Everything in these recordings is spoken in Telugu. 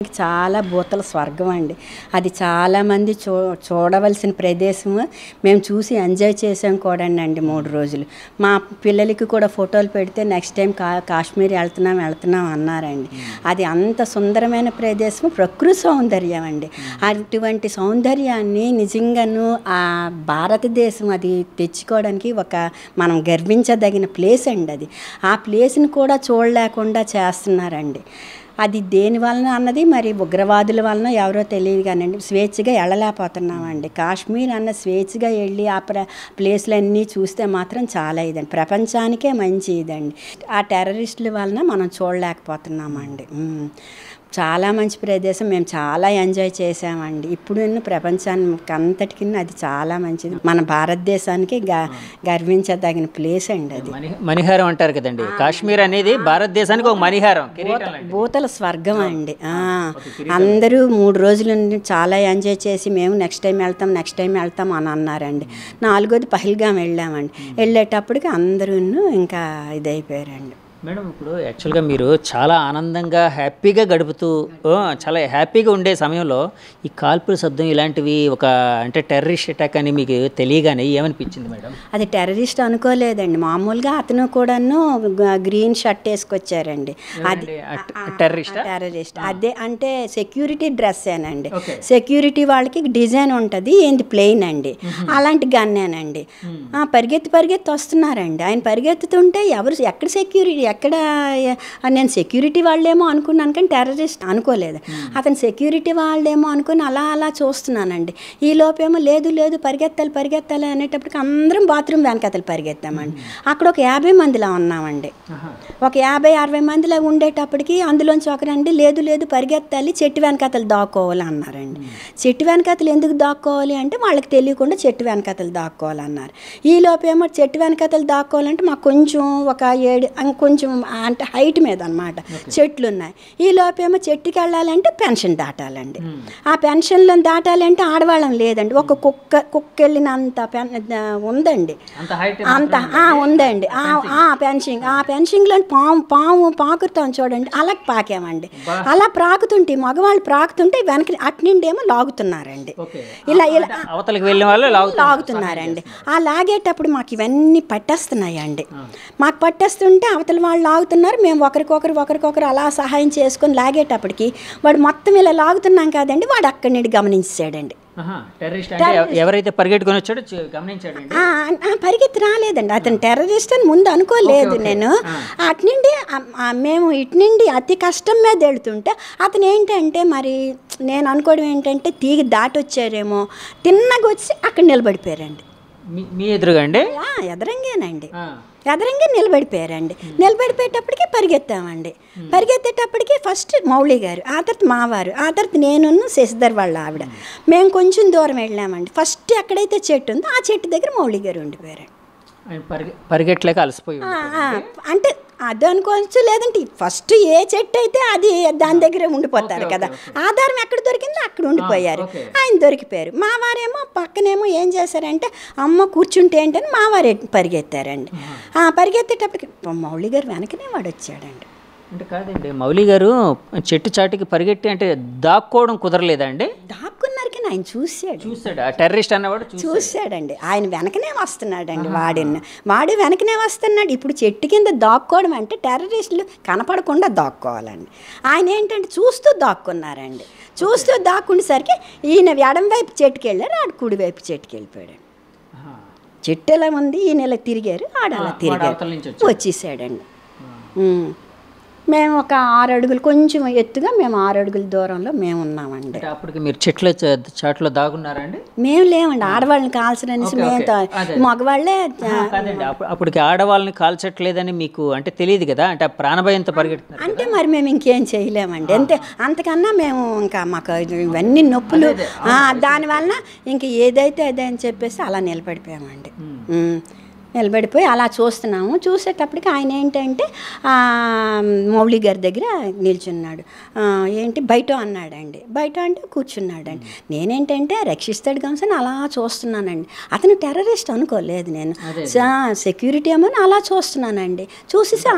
చాలా భూతల స్వర్గం అండి. అది చాలామంది చూడవలసిన ప్రదేశము. మేము చూసి ఎంజాయ్ చేసాం కూడా అండి 3 రోజులు. మా పిల్లలకి కూడా ఫోటోలు పెడితే నెక్స్ట్ టైం కాశ్మీర్ వెళ్తున్నాం అన్నారండి. అది అంత సుందరమైన ప్రదేశం, ప్రకృతి సౌందర్యం అండి. అటువంటి సౌందర్యాన్ని నిజంగాను ఆ భారతదేశం అది తెచ్చుకోవడానికి మనం గర్వించదగిన ప్లేస్ అండి. అది ఆ ప్లేస్ని కూడా చూడలేకుండా చేస్తున్నారండి. అది దేని వలన అన్నది మరి ఉగ్రవాదుల వలన ఎవరో తెలియదు కానండి, స్వేచ్ఛగా వెళ్ళలేకపోతున్నామండి. కాశ్మీర్ అన్న స్వేచ్ఛగా వెళ్ళి ఆ ప్లేస్లన్నీ చూస్తే మాత్రం చాలా ఇదండి, ప్రపంచానికే మంచి ఇదండి. ఆ టెర్రరిస్టుల వలన మనం చూడలేకపోతున్నామండి. చాలా మంచి ప్రదేశం, మేము చాలా ఎంజాయ్ చేసామండి. ఇప్పుడు ప్రపంచానికి అంతటికి అది చాలా మంచిది. మన భారతదేశానికి గర్వించదగిన ప్లేస్ అండి. అది మణిహారం అంటారు కదండి, కాశ్మీర్ అనేది భారతదేశానికి ఒక మణిహారం, భూతల స్వర్గం అండి. అందరూ 3 రోజుల నుండి చాలా ఎంజాయ్ చేసి మేము నెక్స్ట్ టైం వెళ్తాం అని అన్నారండి. 4వది పహల్గాం వెళ్ళామండి. వెళ్ళేటప్పటికి అందరూ ఇంకా ఇదైపోయారండి. మేడం, ఇప్పుడు యాక్చువల్గా మీరు చాలా ఆనందంగా హ్యాపీగా గడుపుతూ చాలా హ్యాపీగా ఉండే సమయంలో ఈ కాల్పుల శబ్దం ఇలాంటివి అంటే టెర్రరిస్ట్ అటాక్ అని మీకు తెలియగానే ఏమనిపించింది మేడం? అది టెర్రరిస్ట్ అనుకోలేదండి. మామూలుగా అతను కూడాను గ్రీన్ షర్ట్ వేసుకొచ్చారండి. అది టెర్రరిస్ట్ అదే అంటే సెక్యూరిటీ డ్రెస్సేనండి. సెక్యూరిటీ వాళ్ళకి డిజైన్ ఉంటుంది, ఏంది ప్లెయిన్ అండి. అలాంటి గన్నేనండి. పరిగెత్తి వస్తున్నారండి. ఆయన పరిగెత్తుతుంటే ఎక్కడ సెక్యూరిటీ, ఎక్కడ నేను సెక్యూరిటీ వాళ్ళేమో అనుకున్నాను కానీ టెర్రరిస్ట్ అనుకోలేదు. అతను సెక్యూరిటీ వాళ్ళేమో అనుకుని అలా చూస్తున్నానండి. ఈ లోపేమో లేదు పరిగెత్తాలి అనేటప్పటికి అందరం బాత్రూమ్ వెనకతలు పరిగెత్తామండి. అక్కడ ఒక 50 మందిలా ఉన్నామండి. ఒక 50-60 మందిలా ఉండేటప్పటికి అందులోంచి ఒకరండి లేదు పరిగెత్తాలి, చెట్టు వెనకతలు దాక్కోవాలి అన్నారండి. చెట్టు వెనకతలు ఎందుకు దాక్కోవాలి అంటే వాళ్ళకి తెలియకుండా చెట్టు వెనకతలు దాక్కోవాలన్నారు. ఈ లోపేమో చెట్టు వెనకతలు దాక్కోవాలంటే మాకు కొంచెం ఒక 7 కొంచెం అంటే హైట్ మీద అనమాట చెట్లు ఉన్నాయి. ఈ లోపేమో చెట్టుకి వెళ్ళాలంటే పెన్షన్ దాటాలండి. ఆ పెన్షన్లను దాటాలంటే ఆడవాళ్ళం లేదండి. ఒక కుక్క వెళ్ళినంత ఉందండి, అంత ఉందండి. ఆ పెన్షన్లో పాము పాకుతాం చూడండి, అలా పాకామండి. అలా ప్రాకుతుంటే మగవాళ్ళు ప్రాకుతుంటే వెనక అట్నుండి ఏమో లాగుతున్నారండి. ఇలా లాగుతున్నారండి. ఆ లాగేటప్పుడు మాకు ఇవన్నీ పట్టేస్తున్నాయండి. మాకు పట్టేస్తుంటే అవతల వాళ్ళు లాగుతున్నారు, మేము ఒకరికొకరు అలా సహాయం చేసుకొని లాగేటప్పటికి వాడు మొత్తం ఇలా లాగుతున్నాం కాదండి, వాడు అక్కడి నుండి గమనించాడండి. ఎవరైతే పరిగెట్టుకొని వచ్చాడో గమనించాడండి. పరిగెత్తి రాలేదండి, అతను టెర్రరిస్ట్ అని ముందు అనుకోలేదు నేను. అట్నుండి మేము ఇటు నుండి అతి కష్టం మీద వెళుతుంటే అతను ఏంటంటే మరి నేను అనుకోవడం ఏంటంటే తీగ దాటి వచ్చారేమో, తిన్నగా వచ్చి అక్కడ నిలబడిపోయారండి. మీ ఎదురుగా అండి? ఎదరంగానండి, ఎదరంగా నిలబడిపోయారండి. నిలబడిపోయేటప్పటికి పరిగెత్తామండి. పరిగెత్తేటప్పటికి ఫస్ట్ మౌళి గారు, ఆ తర్వాత మావారు, ఆ తర్వాత నేను శశిధర్ వాళ్ళ ఆవిడ, మేము కొంచెం దూరం వెళ్ళామండి. ఫస్ట్ ఎక్కడైతే చెట్టు ఉందో ఆ చెట్టు దగ్గర మౌళి గారు ఉండిపోయారు. పరిగెట్టలేక అలసిపోయి అంటే అది అనుకోవచ్చు, లేదంటే ఫస్ట్ ఏ చెట్టు అయితే అది దాని దగ్గరే ఉండిపోతారు కదా, ఆధారం ఎక్కడ దొరికిందో అక్కడ ఉండిపోయారు. ఆయన దొరికిపోయారు. మావారేమో పక్కనేమో ఏం చేశారంటే అమ్మ కూర్చుంటే ఏంటని మావారే పరిగెత్తారండి. పరిగెత్తేటప్పటికి మౌళి గారు వెనకనే వాడు వచ్చాడండి. అంటే కాదండి, మౌలి గారు చెట్టు చాటుకి పరిగెట్టి అంటే దాక్కోవడం కుదరలేదండి? దాక్కున్నారు కానీ ఆయన చూశాడు. ఆ టెర్రరిస్ట్ అన్నవాడు చూశాడండి. ఆయన వెనకనే వస్తున్నాడండి. వాడు వెనకనే వస్తున్నాడు. ఇప్పుడు చెట్టు కింద దాక్కోవడం అంటే టెర్రరిస్టులు కనపడకుండా దాక్కోవాలండి. ఆయన ఏంటంటే చూస్తూ దాక్కున్నారండి. చూస్తూ దాక్కుండేసరికి ఈయన ఎడం వైపు చెట్టుకి వెళ్ళారు, ఆడు కుడి వైపు చెట్టుకి వెళ్ళిపోయాడు. చెట్టు ఎలా ఉంది, ఈయన ఇలా తిరిగారు, ఆడు అలా తిరిగారు, వచ్చేసాడండి. మేము ఒక 6 అడుగులు కొంచెం ఎత్తుగా మేము 6 అడుగుల దూరంలో మేము ఉన్నామండి. అప్పటికి మీరు చెట్ల చాట్లో దాగున్నారండి? మేము లేవండి, ఆడవాళ్ళని కాల్చడనేసి మేము మగవాళ్ళే. అప్పటికి ఆడవాళ్ళని కాల్చట్లేదని మీకు అంటే తెలియదు కదా, అంటే ప్రాణభయంతో పరిగెడుతున్నారు అంటే మరి మేము ఇంకేం చేయలేమండి. అంతకన్నా మేము ఇంకా మాకు ఇవన్నీ నొప్పులు, దానివల్ల ఇంక ఏదైతే అదే అని చెప్పేసి అలా నిలబడిపోయామండి. నిలబడిపోయి అలా చూస్తున్నాము. చూసేటప్పటికి ఆయన ఏంటంటే మౌళి గారి దగ్గర నిల్చున్నాడు. ఏంటి బయట అన్నాడండి. బయట అంటే కూర్చున్నాడండి. నేనేంటంటే రక్షిస్తాడు గంసని అలా చూస్తున్నానండి. అతను టెర్రరిస్ట్ అనుకోలేదు నేను, సెక్యూరిటీ ఏమో అలా చూస్తున్నానండి. చూసేసి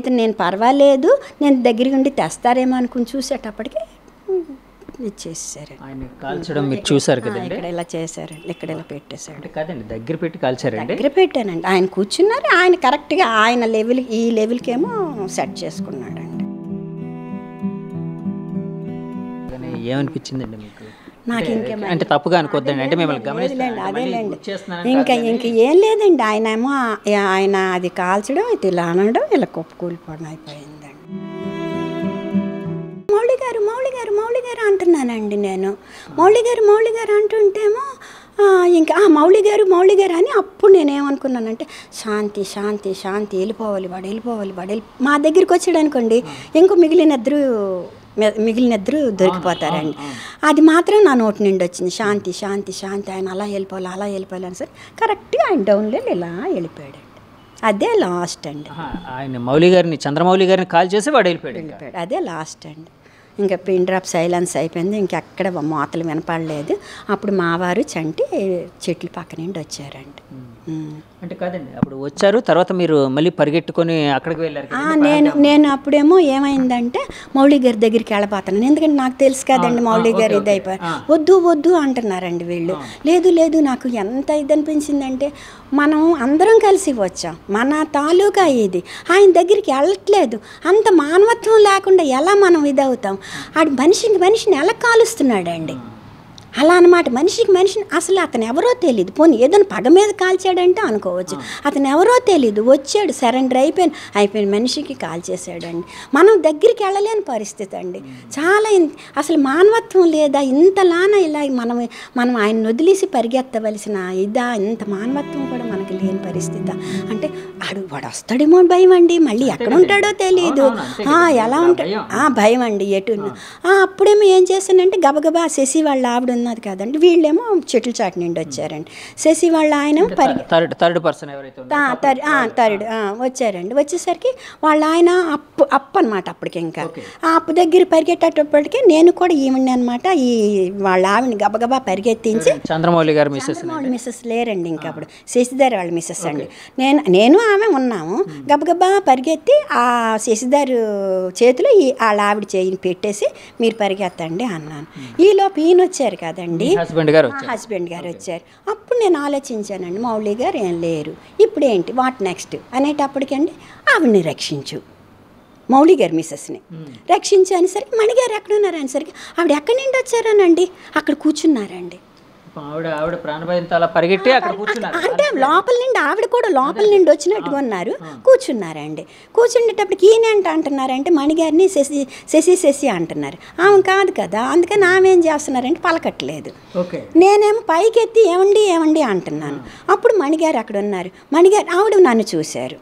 ఇతను నేను పర్వాలేదు, నేను దగ్గరికి ఉండి తెస్తారేమో అనుకుని చూసేటప్పటికి ఇచ్చేసారు. ఆయన కాల్చడం మీరు చూసారు కదండి. ఇక్కడ ఇలా చేశారండి, ఇక్కడ ఇలా పెట్టేశాడు. అంటే కాదండి, దగ్గర పెట్టి కాల్చారండి. దగ్గర పెట్టానండి. ఆయన కూర్చున్నారు, ఆయన కరెక్ట్గా ఆయన లెవెల్ ఈ లెవెల్కేమో సెట్ చేసుకున్నాడండి. ఏమనిపించిందండి మీకు? నాకు ఇంకా అంటే తప్పుగా అనుకోద్దండి, అంటే మిమ్మల్ని అదేలేండి. ఇంకా ఏం లేదండి. ఆయన ఏమో ఆయన అది కాల్చడం, ఇది ఇలా అనడం, ఇలా కూలిపోవడం అయిపోయిందండి. మౌళి గారు అంటున్నానండి నేను. మౌళి గారు అంటుంటేమో ఇంకా మౌళి గారు అని అప్పుడు నేనేమనుకున్నానంటే శాంతి వెళ్ళిపోవాలి. మా దగ్గరికి వచ్చాడు అనుకోండి, ఇంకో మిగిలిన ఇద్దరు దొరికిపోతారండి. అది మాత్రం నా నోటి నుండి వచ్చింది, శాంతి ఆయన అలా వెళ్ళిపోవాలి అని. సరే కరెక్ట్గా ఆయన డౌన్లో ఇలా వెళ్ళిపోయాడు. అదే లాస్ట్ అండి. ఆయన మౌళి గారిని, చంద్రమౌళి గారిని కాల్ చేసి వాడు వెళ్ళిపోయాడు. అదే లాస్ట్ అండి. ఇంకా పిన్ డ్రాప్ సైలెన్స్ అయిపోయింది. ఇంకెక్కడ మోతలు వినపడలేదు. అప్పుడు మావారు చంటి చెట్ల పక్క నుండి వచ్చారండి. అంటే కాదండి, అప్పుడు వచ్చారు, తర్వాత మీరు మళ్ళీ పరిగెట్టుకొని అక్కడికి వెళ్ళారు. నేను అప్పుడేమో ఏమైందంటే మౌళి గారి దగ్గరికి వెళ్ళిపోతాను, ఎందుకంటే నాకు తెలుసు కదండి మౌళి గారు ఇది అయిపోయి వద్దు అంటున్నారండి వీళ్ళు. లేదు నాకు ఎంత ఇది అనిపించిందంటే, మనం అందరం కలిసి వచ్చాం, మన తాలూకా ఇది, ఆయన దగ్గరికి వెళ్ళట్లేదు, అంత మానవత్వం లేకుండా ఎలా మనం ఇదవుతాం? ఆడు మనిషిని ఎలా కాలుస్తున్నాడండి అలా అనమాట. మనిషిని అసలు అతను ఎవరో తెలియదు. పోనీ ఏదైనా పగ మీద కాల్చాడంటే అనుకోవచ్చు, అతను ఎవరో తెలియదు, వచ్చాడు, సరెండర్ అయిపోయిన మనిషికి కాల్చేసాడండి. మనం దగ్గరికి వెళ్ళలేని పరిస్థితి అండి. చాలా అసలు మానవత్వం లేదా? ఇంతలానా ఇలా మనం ఆయన వదిలేసి పరిగెత్తవలసిన ఇంత మానవత్వం కూడా మనకి లేని పరిస్థితి. అంటే వాడు వస్తాడేమో భయం అండి, మళ్ళీ ఎక్కడ ఉంటాడో తెలియదు, ఎలా ఉంటాడు భయం అండి ఎటు. అప్పుడేమో ఏం చేశానంటే గబగబా శశి వాళ్ళ ఆవిడ ఉన్నది కదండి, వీళ్ళేమో చెట్ల చాటు నుండి వచ్చారండి. శశి వాళ్ళ ఆయన థర్డ్ వచ్చారండి. వచ్చేసరికి వాళ్ళ ఆయన అప్పు అనమాట. అప్పటికి ఇంకా ఆ అప్పు దగ్గర పరిగెట్టేటప్పటికి నేను కూడా ఈవిడ్ని అనమాట. వాళ్ళ ఆవిడని గబగబా పరిగెత్తించి, చంద్రమౌళి గారు మిస్సెస్ లేరండి ఇంకా అప్పుడు, శశిధర్ వాళ్ళ మిస్సెస్ అండి. నేను ఆమె ఉన్నాము. గబగబా పరిగెత్తి ఆ శశిధర్ చేతిలో వాళ్ళ ఆవిడ చేయిని పెట్టేసి మీరు పరిగెత్తండి అన్నాను. ఈలోపు ఈయన వచ్చారు కదండి, హస్బెండ్ గారు వచ్చారు. అప్పుడు నేను ఆలోచించానండి, మౌళి గారు ఏం లేరు, ఇప్పుడు ఏంటి, వాట్ నెక్స్ట్ అనేటప్పటికండి ఆవిడని రక్షించు, మౌళి గారు మిస్సెస్ని రక్షించు అనేసరికి మణిగారు ఎక్కడ ఉన్నారు అనేసరికి ఆవిడ ఎక్కడి నుండి వచ్చారనండి అక్కడ కూర్చున్నారండి. ఆవిడ ప్రాణభయంతో అలా పరిగెట్టి అక్కడ కూర్చున్నారు. అంటే లోపల నుండి ఆవిడ కూడా లోపల నుండి వచ్చినట్టుగా ఉన్నారు, కూర్చున్నారండి. కూర్చుండేటప్పటికి ఈయన అంటున్నారంటే మణిగారిని శశి అంటున్నారు. ఆమె కాదు కదా, అందుకని ఆమె ఏం చేస్తున్నారంటే పలకట్లేదు. నేనేమో పైకెత్తి ఏమండి అంటున్నాను. అప్పుడు మణిగారు అక్కడ ఉన్నారు. ఆవిడ నన్ను చూశారు.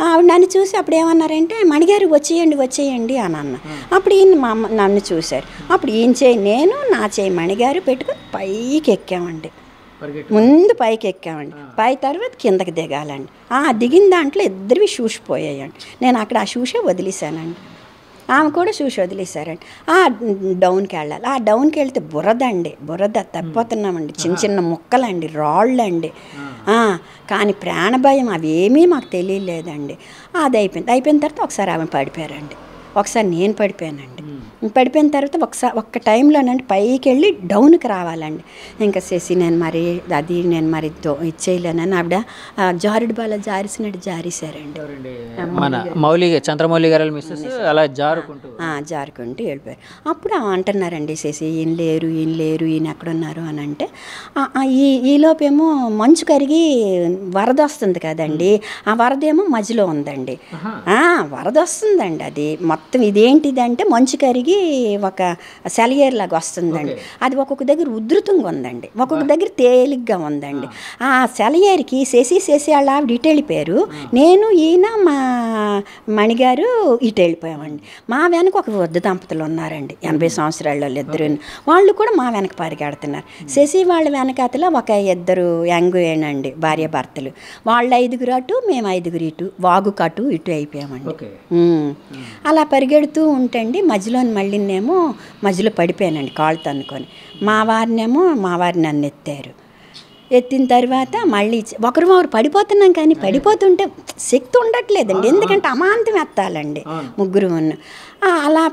ఆవిడ నన్ను చూసి అప్పుడు ఏమన్నారంటే మణిగారు వచ్చేయండి అని అన్న. అప్పుడు ఈయన నన్ను చూశారు. అప్పుడు ఈయన చేయి నేను, నా చేయి మణిగారు పెట్టుకుని పైకి ఎక్కామండి. ముందు పైకి ఎక్కామండి. పై తర్వాత కిందకి దిగాలండి. దిగిన దాంట్లో ఇద్దరివి చూసిపోయాయండి. నేను అక్కడ ఆ చూసే వదిలేశానండి. ఆమె కూడా చూసి వదిలేశారండి. డౌన్కి వెళ్ళాలి. డౌన్కి వెళ్తే బురద తప్పిపోతున్నామండి. చిన్న ముక్కలండి, రాళ్ళండి. కానీ ప్రాణభయం అవేమీ మాకు తెలియలేదండి. అది అయిపోయిన తర్వాత ఒకసారి ఆమె పడిపోయారండి, ఒకసారి నేను పడిపోయానండి. పడిపోయిన తర్వాత ఒక్క టైంలోనండి పైకి వెళ్ళి డౌన్కి రావాలండి. ఇంకా శశి నేను మరి ఇచ్చేయలేనని ఆవిడ జారుడు బాల జారేశారండి. చంద్రమౌళి గారు అలా జారుకుంటూ వెళ్ళిపోయారు. అప్పుడు అంటున్నారండి శశి ఈయన లేరు ఈయన ఎక్కడున్నారు అని అంటే, ఈలోపేమో మంచు కరిగి వరద వస్తుంది కదండి, ఆ వరద ఏమో మధ్యలో ఉందండి. వరద వస్తుందండి, అది మొత్తం ఇదేంటిదంటే మంచు కరిగి ఒక సెలయేరు లాగా వస్తుందండి. అది ఒక్కొక్క దగ్గర ఉధృతంగా ఉందండి, ఒక్కొక్క దగ్గర తేలిగ్గా ఉందండి. ఆ సెలయేరుకి శశి వాళ్ళ ఆవిడ ఇటు వెళ్ళిపోయారు, నేను ఈయన మా మణిగారు ఇటు వెళ్ళిపోయామండి. మా వెనక ఒక వృద్ధ దంపతులు ఉన్నారండి, 80 సంవత్సరాల వాళ్ళు ఇద్దరు. వాళ్ళు కూడా మా వెనక పరిగెడుతున్నారు. శశి వాళ్ళ వెనకాతలో ఒక ఇద్దరు యంగుయేనండి, భార్య భర్తలు. వాళ్ళు 5 అటు, మేము 5 ఇటు, వాగుకటు ఇటు అయిపోయామండి. అలా పరిగెడుతూ ఉంటండి. మధ్యలో మధ్యలో పడిపోయానండి కాళ్ళు తన్నుకొని. మా వారిని నన్ను ఎత్తారు. ఎత్తిన తర్వాత మళ్ళీ ఒకరు పడిపోతున్నాం, కానీ పడిపోతుంటే శక్తి ఉండట్లేదండి, ఎందుకంటే అమాంతం ఎత్తాలండి ముగ్గురు ఉన్న. అలా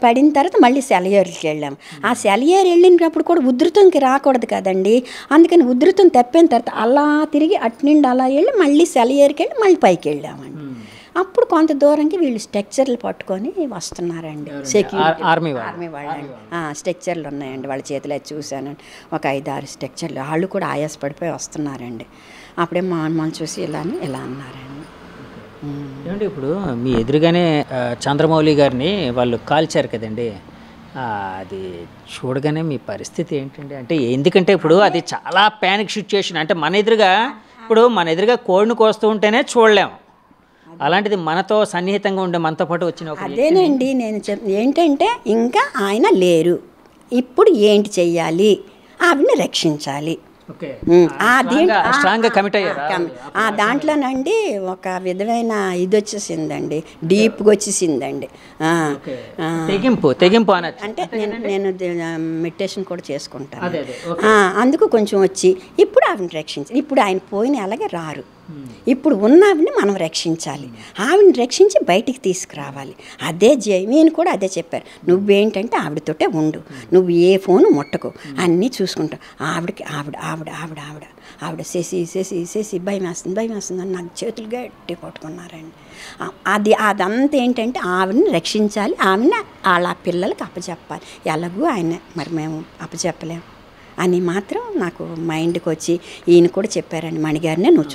పడిన తర్వాత మళ్ళీ సెలయేరుకి వెళ్ళాము. ఆ సెలయేరు వెళ్ళినప్పుడు కూడా ఉధృతంకి రాకూడదు కదండి, అందుకని ఉధృతం తప్పిన తర్వాత అలా తిరిగి అటు నుండి అలా వెళ్ళి మళ్ళీ సెలయేరుకి వెళ్ళి మళ్ళీ పైకి వెళ్ళామండి. అప్పుడు కొంత దూరంకి వీళ్ళు స్ట్రక్చర్లు పట్టుకొని వస్తున్నారండి, సెక్యూరిటీ ఆర్మీ వాళ్ళండి. స్ట్రక్చర్లు ఉన్నాయండి వాళ్ళ చేతిలో, చూశానండి ఒక 5-6 స్ట్రక్చర్లు. వాళ్ళు కూడా ఆయాసపడిపోయి వస్తున్నారండి. అప్పుడే మా అమ్మని చూసి ఇలా అన్నారండి. ఏమంటే ఇప్పుడు మీ ఎదురుగానే చంద్రమౌళి గారిని వాళ్ళు కాల్చారు కదండి, అది చూడగానే మీ పరిస్థితి ఏంటండి? అంటే ఎందుకంటే ఇప్పుడు అది చాలా ప్యానిక్ సిచ్యుయేషన్. అంటే మన ఎదురుగా కోడిని కోస్తూ ఉంటేనే చూడలేము, అలాంటిది మనతో సన్నిహితంగా ఉండే మనతో పాటు వచ్చిన అదేనండి నేను ఏంటంటే ఇంకా ఆయన లేరు, ఇప్పుడు ఏంటి చెయ్యాలి, ఆవిడని రక్షించాలి. దాంట్లోనండి ఒక విధమైన ఇది వచ్చేసిందండి, డీప్గా వచ్చేసిందండి. తెగింపు అంటే నేను మెడిటేషన్ కూడా చేసుకుంటాను, అందుకు కొంచెం వచ్చి ఇప్పుడు ఆవిడని రక్షించాలి. ఇప్పుడు ఆయన పోయిన అలాగే రారు, ఇప్పుడు ఉన్న ఆవిడని మనం రక్షించాలి, ఆవిడని రక్షించి బయటికి తీసుకురావాలి. అదే నేను కూడా అదే చెప్పారు, నువ్వేంటంటే ఆవిడతోటే ఉండు, నువ్వు ఏ ఫోను ముట్టకు, అన్నీ చూసుకుంటావు. ఆవిడకి ఆవిడ ఆవిడ ఆవిడ ఆవిడ ఆవిడ చేసి భయం వేస్తుంది అని నాకు చేతులు గట్టి పట్టుకున్నారండి. అదంతా ఏంటంటే ఆవిడని రక్షించాలి, ఆవిడని వాళ్ళ పిల్లలకి అప్పచెప్పాలి. ఎలాగూ ఆయన మరి మేము అప్పచెప్పలేము అని మాత్రం నాకు మైండ్కి వచ్చి ఈయన కూడా చెప్పారండి, మణిగారినే నువ్వు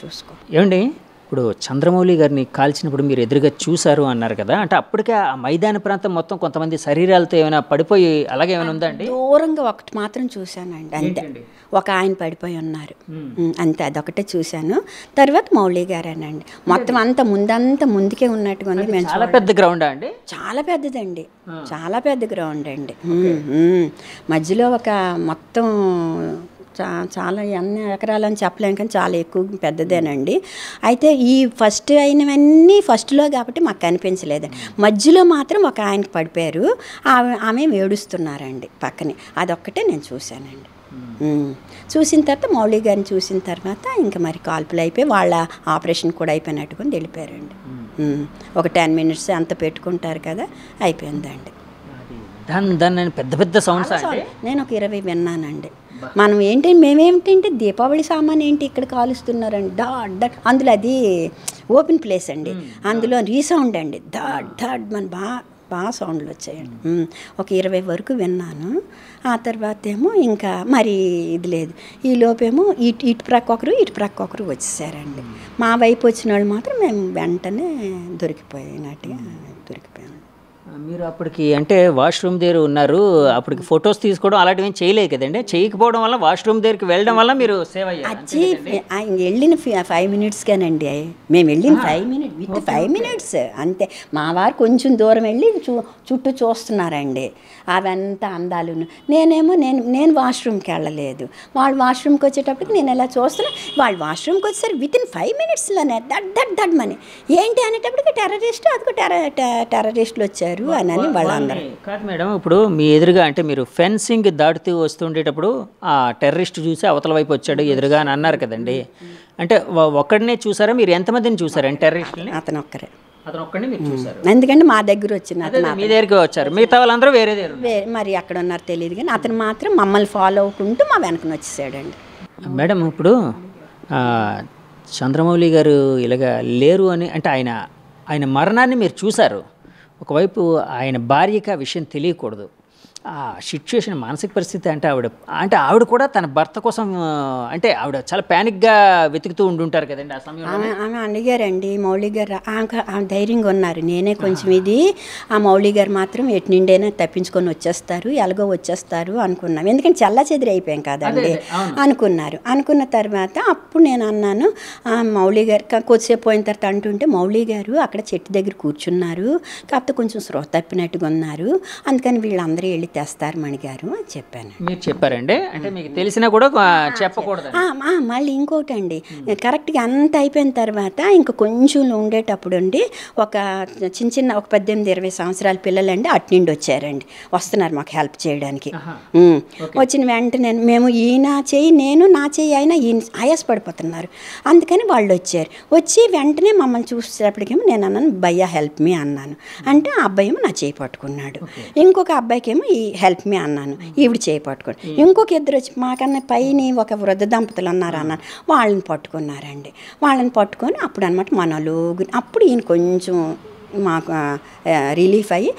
చూసుకో. ఏమండి ఇప్పుడు చంద్రమౌళి గారిని కాల్చినప్పుడు మీరు ఎదురుగా చూశారు అన్నారు కదా, అంటే అప్పటికే ఆ మైదాన ప్రాంతం మొత్తం కొంతమంది శరీరాలతో ఏమైనా పడిపోయి అలాగే ఏమైనా ఉందా అండి? దూరంగా ఒకటి మాత్రం చూశానండి, అంతే. ఒక ఆయన పడిపోయి ఉన్నారు అంతే, అదొకటే చూశాను. తర్వాత మౌళి గారేనండి, మొత్తం అంతా ముందుకే ఉన్నట్టుగా ఉంది. మేము చాలా పెద్ద గ్రౌండ్ అండి, చాలా పెద్దదండి, చాలా పెద్ద గ్రౌండ్ అండి. మధ్యలో ఒక మొత్తం చాలా ఎన్ని ఎకరాలని చెప్పలేం, కానీ చాలా ఎక్కువ పెద్దదేనండి. అయితే ఈ ఫస్ట్ అయినవన్నీ ఫస్ట్లో కాబట్టి మాకు కనిపించలేదండి. మధ్యలో మాత్రం ఒక ఆయనకి పడిపోయారు, ఆమె ఏడుస్తున్నారండి పక్కనే, అదొక్కటే నేను చూశానండి. చూసిన తర్వాత మౌళి గారిని చూసిన తర్వాత ఇంకా మరి కాల్పులు అయిపోయి వాళ్ళ ఆపరేషన్ కూడా అయిపోయినట్టుకొని వెళ్ళిపోయారండి. ఒక 10 minutes అంత పెట్టుకుంటారు కదా, అయిపోయిందండి. దాన్ని పెద్ద సౌండ్స్ నేను ఒక 20 విన్నానండి. మనం మేమేమిటంటే దీపావళి సామాన్ ఏంటి ఇక్కడ కాలుస్తున్నారండి, డాడ్ అందులో అది ఓపెన్ ప్లేస్ అండి, అందులో రీసౌండ్ అండి, డాడ్ మన బాగా సౌండ్లు వచ్చాయండి. ఒక 20 వరకు విన్నాను. ఆ తర్వాత ఏమో ఇంకా మరి ఇది లేదు, ఈ లోపేమో ఇటు ప్రక్క ఒకరు వచ్చేసారండి. మా వైపు వచ్చిన వాళ్ళు మాత్రం మేము వెంటనే దొరికిపోయాము. మీరు అప్పటికి అంటే వాష్రూమ్ దగ్గర ఉన్నారు, అప్పటికి ఫొటోస్ తీసుకోవడం అలాంటివి ఏం చేయలేదు కదండి, చేయకపోవడం వల్ల వాష్రూమ్ దగ్గరికి వెళ్ళడం వల్ల మీరు సేవ్ అయ్యారు. ఆయన వెళ్ళిన 5 minutesకేనండి, మేము వెళ్ళిన 5 minutes అంతే. మా వారు కొంచెం దూరం వెళ్ళి చుట్టూ చూస్తున్నారండి, అవంతా అందాలు. నేను వాష్రూమ్కి వెళ్ళలేదు, వాళ్ళు వాష్రూమ్కి వచ్చేటప్పటికి నేను ఎలా చూస్తున్నా, వాళ్ళు వాష్రూమ్కి వచ్చేసరికి వితిన్ 5 minutesలోనే దడ్మని ఏంటి అనేటప్పటికి టెర్రరిస్టులు వచ్చారు అని వాళ్ళందరూ. కాదు మేడం, ఇప్పుడు మీ ఎదురుగా అంటే మీరు ఫెన్సింగ్ దాటుతూ వస్తుండేటప్పుడు ఆ టెర్రరిస్ట్ చూసి అవతల వైపు వచ్చాడు ఎదురుగా అని అన్నారు కదండి, అంటే ఒక్కడినే చూసారా, మీరు ఎంతమందిని చూసారు టెర్రరిస్టులని? అతను ఒక్కడిని మీరు చూసారు, ఎందుకంటే మా దగ్గర వచ్చిన మీ దగ్గరికి వచ్చారు, మిగతా వాళ్ళందరూ వేరే మరి అక్కడ ఉన్నారు తెలియదు, కానీ అతను మాత్రం మమ్మల్ని ఫాలో అవ్వకుంటూ మా వెనకను వచ్చేసాడండి. మేడం ఇప్పుడు చంద్రమౌళి గారు ఇలాగా లేరు అని అంటే ఆయన మరణాన్ని మీరు చూశారు, ఒకవైపు ఆయన భార్యకి ఆ విషయం తెలియకూడదు, ఆ సిచ్యుయేషన్ మానసిక పరిస్థితి అంటే ఆవిడ కూడా తన భర్త కోసం అంటే ఆవిడ చాలా ప్యానిక్గా వెతుకుతూ ఉండుంటారు కదండి ఆ సమయంలో. ఆమె అడిగారండి మౌళి గారు, ఆమె ధైర్యంగా ఉన్నారు. నేనే కొంచెం ఇది ఆ మౌళి గారు మాత్రం ఎటు నిండైనా తప్పించుకొని వచ్చేస్తారు, ఎలాగో వచ్చేస్తారు అనుకున్నాం, ఎందుకంటే చల్లా చెదిరి అయిపోయాం కదండి అనుకున్న తర్వాత అప్పుడు నేను అన్నాను, మౌళి గారు కొద్దిసేపు పోయిన తర్వాత అంటుంటే, మౌళి గారు అక్కడ చెట్టు దగ్గర కూర్చున్నారు, కాకపోతే కొంచెం స్పృహ తప్పినట్టుగా ఉన్నారు, అందుకని వీళ్ళందరూ వెళ్ళి తెస్తారు మణిగారు అని చెప్పాను. మీరు చెప్పారండి, అంటే మీకు తెలిసినా కూడా చెప్పకూడదు. మళ్ళీ ఇంకోటి అండి, కరెక్ట్గా అంత అయిపోయిన తర్వాత ఇంకా కొంచెం ఉండేటప్పుడు అండి ఒక చిన్న ఒక 18-20 సంవత్సరాల పిల్లలండి అటు నుండి వచ్చారండి, వస్తున్నారు మాకు హెల్ప్ చేయడానికి. వచ్చిన వెంటనే మేము ఈయన చెయ్యి నేను నా చెయ్యి అయినా ఈయన ఆయాస పడిపోతున్నారు, అందుకని వాళ్ళు వచ్చి వెంటనే మమ్మల్ని చూసేటప్పటికేమో నేను అన్నాను భయ్యా హెల్ప్ మీ అన్నాను. అంటే ఆ అబ్బాయి ఏమో నా చేయి పట్టుకున్నాడు, ఇంకొక అబ్బాయికి ఏమో ఈ హెల్ప్ మీ అన్నాను, ఈవిడ చేయి పట్టుకుని, ఇంకొక ఇద్దరు వచ్చి మాకన్నా పైన ఒక వృద్ధ దంపతులు ఉన్నారు అన్నాను, వాళ్ళని పట్టుకున్నారండి. వాళ్ళని పట్టుకొని అప్పుడు అనమాట మనలోగు అప్పుడు ఈయన కొంచెం మాకు రిలీఫ్ అయ్యి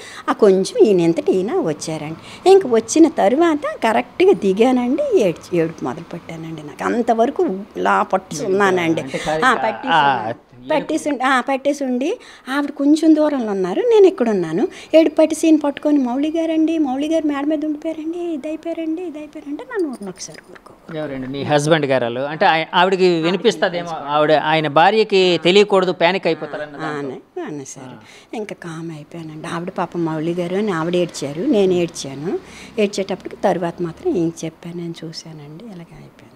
కొంచెం ఈయన వచ్చారండి. ఇంక వచ్చిన తర్వాత కరెక్ట్గా దిగానండి, ఏడుపు మొదలు పెట్టానండి. నాకు అంతవరకు ఇలా పట్టుకున్నానండి, పెట్టేసి ఉండి ఆవిడ కొంచెం దూరంలో ఉన్నారు, నేను ఎక్కడున్నాను. ఏడుపు పట్టేసి పట్టుకొని మౌళి గారు మేడ మీద ఉండిపోయారండి, ఇది అయిపోయారంటే నన్ను ఒకసారి ఊరుకో. ఎవరండి? మీ హస్బెండ్ గారు. అంటే ఆవిడకి వినిపిస్తుందేమో, ఆయన భార్యకి తెలియకూడదు, ప్యానిక్ అయిపోతారని సరే ఇంకా కామ్ అయిపోయానండి. ఆవిడ పాపం మౌళి గారు అని ఆవిడ ఏడ్చారు, నేను ఏడ్చేటప్పటికి తర్వాత మాత్రం ఏం చెప్పాను, నేను చూశానండి, ఇలాగ అయిపోయింది.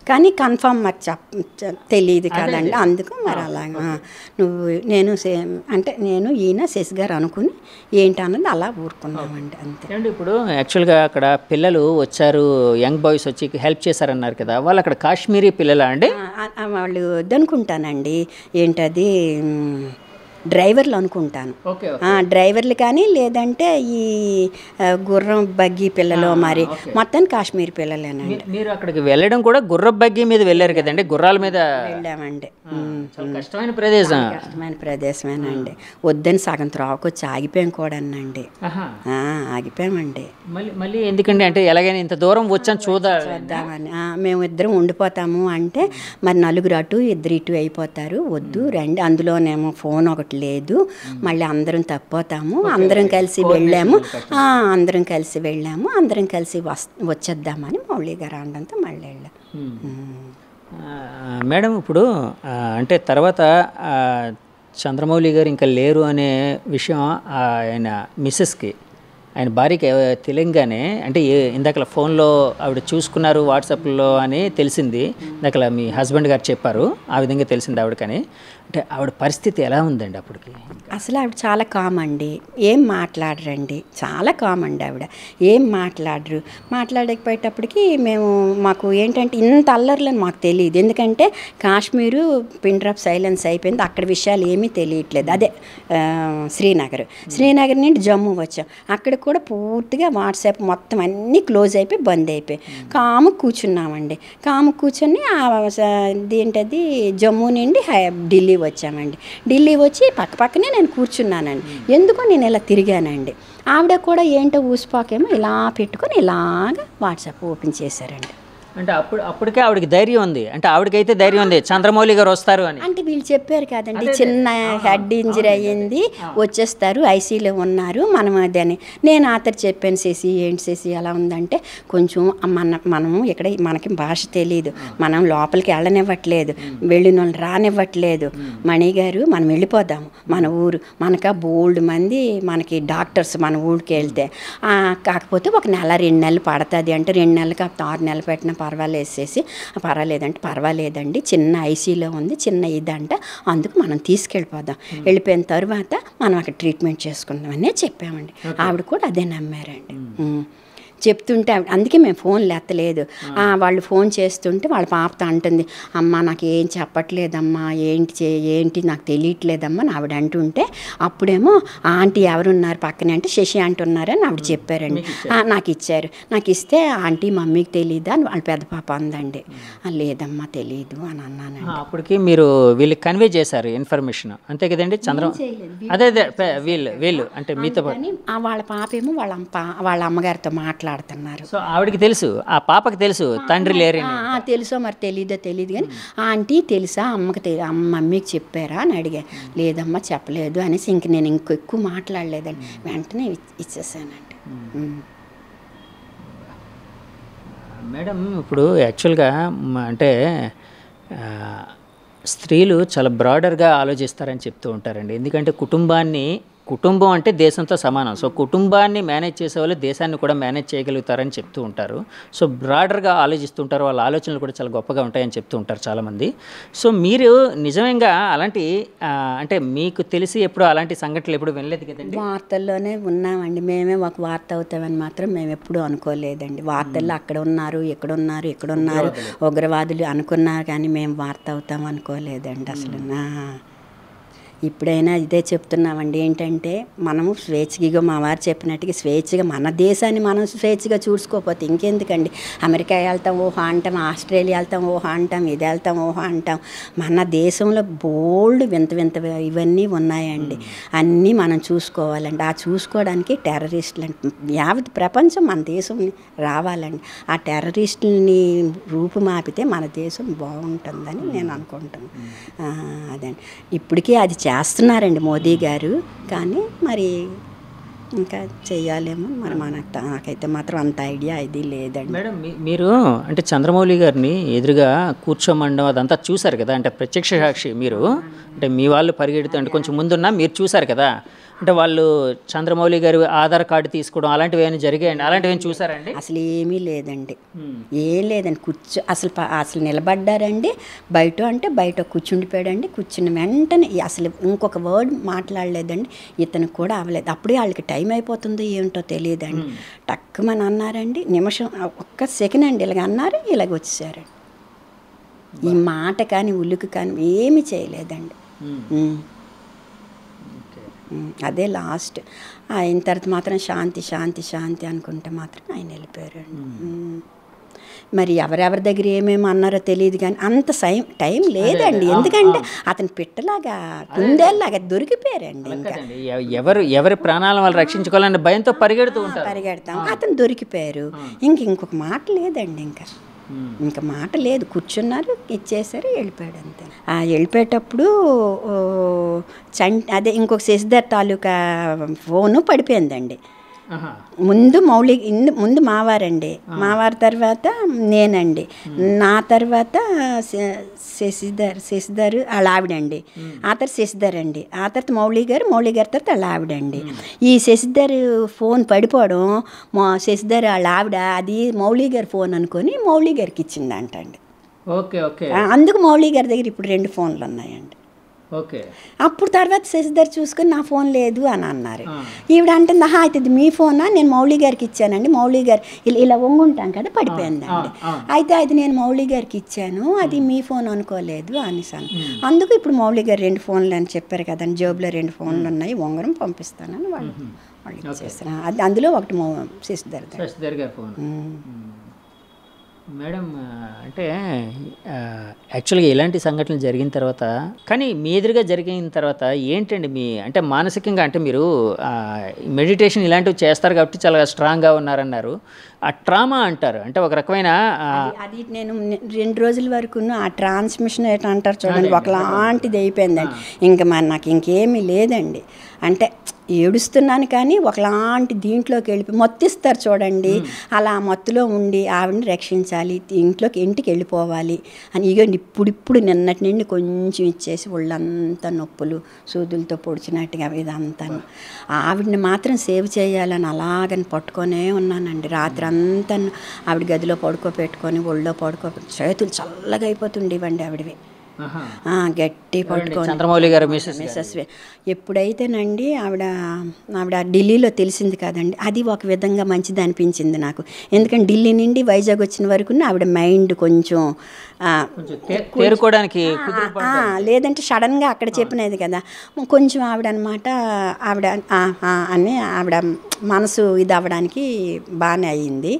కానీ కన్ఫామ్ మాకు తెలియదు కదండి, అందుకు మరి అలాగా నేను ఈయన శశి గారు అనుకుని ఏంటన్నది అలా ఊరుకున్నామండి, అంతే. అండి ఇప్పుడు యాక్చువల్గా అక్కడ పిల్లలు వచ్చారు, యంగ్ బాయ్స్ వచ్చి హెల్ప్ చేశారన్నారు కదా, వాళ్ళు అక్కడ కాశ్మీరీ పిల్లలా అండి? వాళ్ళు వద్దనుకుంటానండి, ఏంటది డ్రైవర్లు అనుకుంటాను, డ్రైవర్లు కానీ లేదంటే ఈ గుర్రం బగ్గి పిల్లలు, మరి మొత్తం కాశ్మీర్ పిల్లలేనండి. మీరు అక్కడికి వెళ్ళడం కూడా గుర్రం బగ్గి మీద వెళ్ళారు కదండి, గుర్రాల మీద వెళ్ళామండి. కష్టమైన ప్రదేశమేనండి, వద్దని సగం త్రాకొచ్చి ఆగిపోయాం కూడా అనండి, ఆగిపోయామండి. మళ్ళీ ఎందుకండి, అంటే ఎలాగైనా ఇంత దూరం వచ్చాను చూద్దామని. మేము ఇద్దరం ఉండిపోతాము అంటే మరి నలుగురు అటు ఇద్దరు ఇటు అయిపోతారు, వద్దు రండి, అందులోనేమో ఫోన్ ఒకటి లేదు, మళ్ళీ అందరం తప్పిపోతాము, అందరం కలిసి వెళ్ళాము, అందరం కలిసి వచ్చేద్దామని మౌళి గారు అనడంతో మళ్ళీ వెళ్ళాం. మేడం ఇప్పుడు అంటే తర్వాత చంద్రమౌళి గారు ఇంకా లేరు అనే విషయం ఆయన మిస్సెస్కి, ఆయన భార్యకి తెలియగానే, అంటే ఇందాక ఫోన్లో ఆవిడ చూసుకున్నారు వాట్సాప్లో అని తెలిసింది, ఇందాక మీ హస్బెండ్ గారు చెప్పారు, ఆ విధంగా తెలిసింది ఆవిడకని. అంటే ఆవిడ పరిస్థితి ఎలా ఉందండి అప్పటికి? అసలు ఆవిడ చాలా కామ్ అండి, ఏం మాట్లాడరండి, చాలా కామ్ అండి ఆవిడ, ఏం మాట్లాడకపోయేటప్పటికి మాకు ఏంటంటే ఇంత అల్లర్లని మాకు తెలియదు, ఎందుకంటే కాశ్మీరు పిన్ డ్రాప్ సైలెన్స్ అయిపోయింది, అక్కడ విషయాలు ఏమీ తెలియట్లేదు. అదే శ్రీనగర్ నుండి జమ్మూ వచ్చాం, అక్కడ కూడా పూర్తిగా వాట్సాప్ మొత్తం అన్నీ క్లోజ్ అయిపోయి బంద్ అయిపోయి కాము కూర్చున్నామండి. కూర్చొని ఏంటది జమ్మూ నుండి ఢిల్లీ వచ్చామండి. ఢిల్లీ వచ్చి పక్కనే నేను కూర్చున్నానండి, ఎందుకో నేను ఇలా తిరిగానండి. ఆవిడ కూడా ఏంటో ఊసిపాకేమో ఇలా పెట్టుకొని ఇలాగా వాట్సాప్ ఓపెన్ చేశారండి. అంటే అప్పటికే ఆవిడకి ధైర్యం ఉంది, అంటే ఆవిడకైతే ధైర్యం ఉంది చంద్రమౌళి గారు వస్తారు అని. అంటే వీళ్ళు చెప్పారు కదండి, చిన్న హెడ్ ఇంజరీ అయ్యింది, వచ్చేస్తారు, ఐసీలో ఉన్నారు, మనం అదని నేను ఆతర్ చెప్పాను, ఏంటి శశి అలా ఉందంటే, కొంచెం మనము ఇక్కడ మనకి భాష తెలియదు, మనం లోపలికి వెళ్ళనివ్వట్లేదు, వెళ్ళిన వాళ్ళు రానివ్వట్లేదు, మణి గారు మనం వెళ్ళిపోదాము, మన ఊరు మనక బోల్డ్ మంది మనకి డాక్టర్స్ మన ఊరికి వెళ్తే, కాకపోతే ఒక నెల 2 నెలలు పడుతుంది అంటే 2 నెలలు కాకపోతే 6 నెలలు పెట్టిన పర్వాలేదండి, చిన్న ఐసీలో ఉంది, చిన్న ఇదంట, అందుకు మనం తీసుకెళ్ళిపోదాం, వెళ్ళిపోయిన తర్వాత మనం అక్కడ ట్రీట్మెంట్ చేసుకుందామనే చెప్పామండి. ఆవిడ కూడా అదే నమ్మారండి. చెప్తుంటే అందుకే మేము ఫోన్లు ఎత్తలేదు. వాళ్ళు ఫోన్ చేస్తుంటే వాళ్ళ పాపతో అంటుంది, అమ్మ నాకు ఏం చెప్పట్లేదమ్మా, ఏంటి నాకు తెలియట్లేదమ్మా అని ఆవిడ అంటుంటే, అప్పుడేమో ఆంటీ ఎవరున్నారు పక్కనే అంటే శశి ఆంటీ ఉన్నారని ఆవిడ చెప్పారండి. నాకు ఇస్తే ఆంటీ మమ్మీకి తెలీదా అని వాళ్ళ పెద్ద పాప అందండి. లేదమ్మా తెలీదు అని అన్నానండి. అప్పటికి మీరు వీళ్ళకి కన్వే చేశారు ఇన్ఫర్మేషన్, అంతే కదండి? అదే వీళ్ళు అంటే మీతో వాళ్ళ పాప ఏమో వాళ్ళ అమ్మగారితో మాట్లాడుతున్నారు. సో ఆవిడకి తెలుసు, ఆ పాపకి తెలుసు తండ్రి లేరు. తెలుసో మరి తెలియదు కానీ ఆంటీ తెలుసా అమ్మకి మమ్మీకి చెప్పారా అని అడిగా. లేదమ్మా చెప్పలేదు అనేసి ఇంక నేను ఎక్కువ మాట్లాడలేదండి, వెంటనే ఇచ్చేసానండి. మేడం ఇప్పుడు యాక్చువల్గా అంటే స్త్రీలు చాలా బ్రాడర్గా ఆలోచిస్తారని చెప్తూ ఉంటారండి. ఎందుకంటే కుటుంబాన్ని కుటుంబం అంటే దేశంతో సమానం. సో కుటుంబాన్ని మేనేజ్ చేసే వాళ్ళు దేశాన్ని కూడా మేనేజ్ చేయగలుగుతారని చెప్తూ ఉంటారు. సో బ్రాడర్గా ఆలోచిస్తుంటారు, వాళ్ళ ఆలోచనలు కూడా చాలా గొప్పగా ఉంటాయని చెప్తూ ఉంటారు చాలామంది. సో మీరు నిజంగా అలాంటి అంటే మీకు తెలిసి ఎప్పుడు అలాంటి సంఘటనలు ఎప్పుడు వినలేదు కదండి? వార్తల్లోనే ఉన్నామండి. మేమే ఒక వార్త అవుతామని మాత్రం మేము ఎప్పుడూ అనుకోలేదండి. వార్తల్లో అక్కడ ఉన్నారు, ఎక్కడున్నారు ఉగ్రవాదులు అనుకున్నారు, కానీ మేము వార్త అవుతాం అనుకోలేదండి అసలు. ఇప్పుడైనా ఇదే చెప్తున్నామండి, ఏంటంటే మనము స్వేచ్ఛగా మా వారు చెప్పినట్టుగా స్వేచ్ఛగా మన దేశాన్ని మనం స్వేచ్ఛగా చూసుకోకపోతే ఇంకెందుకండి? అమెరికా వెళ్తాం ఓహో అంటాం, ఆస్ట్రేలియా వెళ్తాం ఓహో అంటాం, ఇది వెళ్తాం ఓహో అంటాం. మన దేశంలో బోల్డ్ వింత ఇవన్నీ ఉన్నాయండి. అన్నీ మనం చూసుకోవాలండి. ఆ చూసుకోవడానికి టెర్రరిస్టులు అంటే యావత్ ప్రపంచం మన దేశం రావాలండి. ఆ టెర్రరిస్టులని రూపుమాపితే మన దేశం బాగుంటుందని నేను అనుకుంటాను. అదండి, ఇప్పటికీ అది చేస్తున్నారండి మోదీ గారు, కానీ మరి ఇంకా చెయ్యాలేమో మరి నాకైతే మాత్రం అంత ఐడియా ఇది లేదండి. మేడం మీరు అంటే చంద్రమౌళి గారిని ఎదురుగా కూర్చోమండం అదంతా చూశారు కదా, అంటే ప్రత్యక్ష సాక్షి మీరు, అంటే మీ వాళ్ళు పరిగెడుతూ అంటే కొంచెం ముందున్నా మీరు చూశారు కదా, అంటే వాళ్ళు చంద్రమౌళి గారు ఆధార్ కార్డు తీసుకోవడం అలాంటివి ఏమైనా జరిగాయండి? అలాంటివి ఏమైనా చూసారండి? అసలు ఏమీ లేదండి, ఏం లేదండి. అసలు నిలబడ్డారండి, బయట కూర్చుండిపోయాడండి. కూర్చున్న వెంటనే అసలు ఇంకొక వర్డ్ మాట్లాడలేదండి. ఇతనికి కూడా అవ్వలేదు. అప్పుడే వాళ్ళకి టైం అయిపోతుందో ఏమిటో తెలియదండి. టక్కుమని అన్నారండి, నిమిషం ఒక్క సెకండ్ అండి ఇలాగ అన్నారు, ఇలాగ వచ్చేసారండి. ఈ మాట కానీ ఉల్లుకు కానీ ఏమీ చేయలేదండి. అదే లాస్ట్. అయిన తర్వాత మాత్రం శాంతి అనుకుంటే మాత్రం ఆయన వెళ్ళిపోయారండి. మరి ఎవరెవరి దగ్గర ఏమేమి అన్నారో తెలియదు, కానీ అంత టైం లేదండి. ఎందుకంటే అతను పిట్టలాగా కుందేలాగా దొరికిపోయారండి. ఇంకా ఎవరి ప్రాణాలను వాళ్ళు రక్షించుకోవాలని భయంతో పరిగెడతాం, అతను దొరికిపోయారు. ఇంకొక మాట లేదండి, ఇంకా మాట లేదు. కూర్చున్నారు, ఇచ్చేసారు, వెళ్ళిపోయాడు అంతే. వెళ్ళిపోయేటప్పుడు అదే ఇంకొక శశిధర్ తాలూకా ఫోను పడిపోయిందండి. ముందు మావారండి, మావారి తర్వాత నేనండి, నా తర్వాత శశిధర్ వాళ్ళ ఆవిడండి, ఆ తర్వాత శశిధర్ అండి, ఆ తర్వాత మౌళి గారి తర్వాత వాళ్ళ ఆవిడండి. ఈ శశిధర్ ఫోన్ పడిపోవడం శశిధర్ వాళ్ళ ఆవిడ అది మౌళి గారి ఫోన్ అనుకొని మౌళి గారికి ఇచ్చిందంటండి. అందుకు మౌళి గారి దగ్గర ఇప్పుడు 2 ఫోన్లు ఉన్నాయండి. అప్పుడు తర్వాత శశిధర్ చూసుకొని నా ఫోన్ లేదు అని అన్నారు. ఈవిడ అంటుంది, అయితే ఇది మీ ఫోనా, నేను మౌళి గారికి ఇచ్చానండి. మౌళి గారు ఇలా వంగుంటాం కదా, పడిపోయిందండి. అయితే అది నేను మౌళి గారికి ఇచ్చాను, అది మీ ఫోన్ అనుకోలేదు అనేసాను. అందుకు ఇప్పుడు మౌళి గారు 2 ఫోన్లు అని చెప్పారు కదండి, జేబులో 2 ఫోన్లు ఉన్నాయి, ఉంగరం పంపిస్తానని వాళ్ళు ఇచ్చేస్తాను. అది అందులో ఒకటి శశిధర్ గారి ఫోన్. మేడం అంటే యాక్చువల్గా ఇలాంటి సంఘటనలు జరిగిన తర్వాత, కానీ మీ ఎదురుగా జరిగిన తర్వాత ఏంటండి మీ అంటే మానసికంగా, అంటే మీరు మెడిటేషన్ ఇలాంటివి చేస్తారు కాబట్టి చాలా స్ట్రాంగ్గా ఉన్నారన్నారు. ఆ ట్రామా అంటారు, అంటే ఒక రకమైన అది నేను 2 రోజుల వరకు ఆ ట్రాన్స్మిషన్ ఏంటంటారు అంటారు చూడండి, ఒకలాంటిది అయిపోయిందండి. ఇంకా మరి నాకు ఇంకేమీ లేదండి. అంటే ఏడుస్తున్నాను, కానీ ఒకలాంటి దీంట్లోకి వెళ్ళిపోయి మొత్తిస్తారు చూడండి, అలా మత్తులో ఉండి ఆవిడని రక్షించాలి, ఇంటికి వెళ్ళిపోవాలి అని. ఇక ఇప్పుడు నిన్నటి నుండి కొంచెం ఇచ్చేసి ఒళ్ళంతా నొప్పులు, సూదులతో పొడిచినట్టుగా ఇదంతా. ఆవిడని మాత్రం సేవ్ చేయాలని అలాగని పట్టుకొనే ఉన్నానండి. రాత్రి అంతా ఆవిడ గదిలో పడుకోబెట్టుకొని ఒళ్ళో చేతులు చల్లగా అయిపోతుండేవండి ఆవిడవి. గట్టి పట్టుకొని చంద్రమౌళి గారు మిస్సెస్ ఎప్పుడైతేనండి ఆవిడ ఢిల్లీలో తెలిసింది కదండి, అది ఒక విధంగా మంచిది అనిపించింది నాకు. ఎందుకంటే ఢిల్లీ నుండి వైజాగ్ వచ్చిన వరకు ఆవిడ మైండ్ కొంచెం తేరుకోవడానికి, లేదంటే సడన్గా అక్కడ చెప్పినది కదా, కొంచెం ఆవిడ అనమాట అని ఆవిడ మనసు ఇది అవ్వడానికి బాగానే అయ్యింది.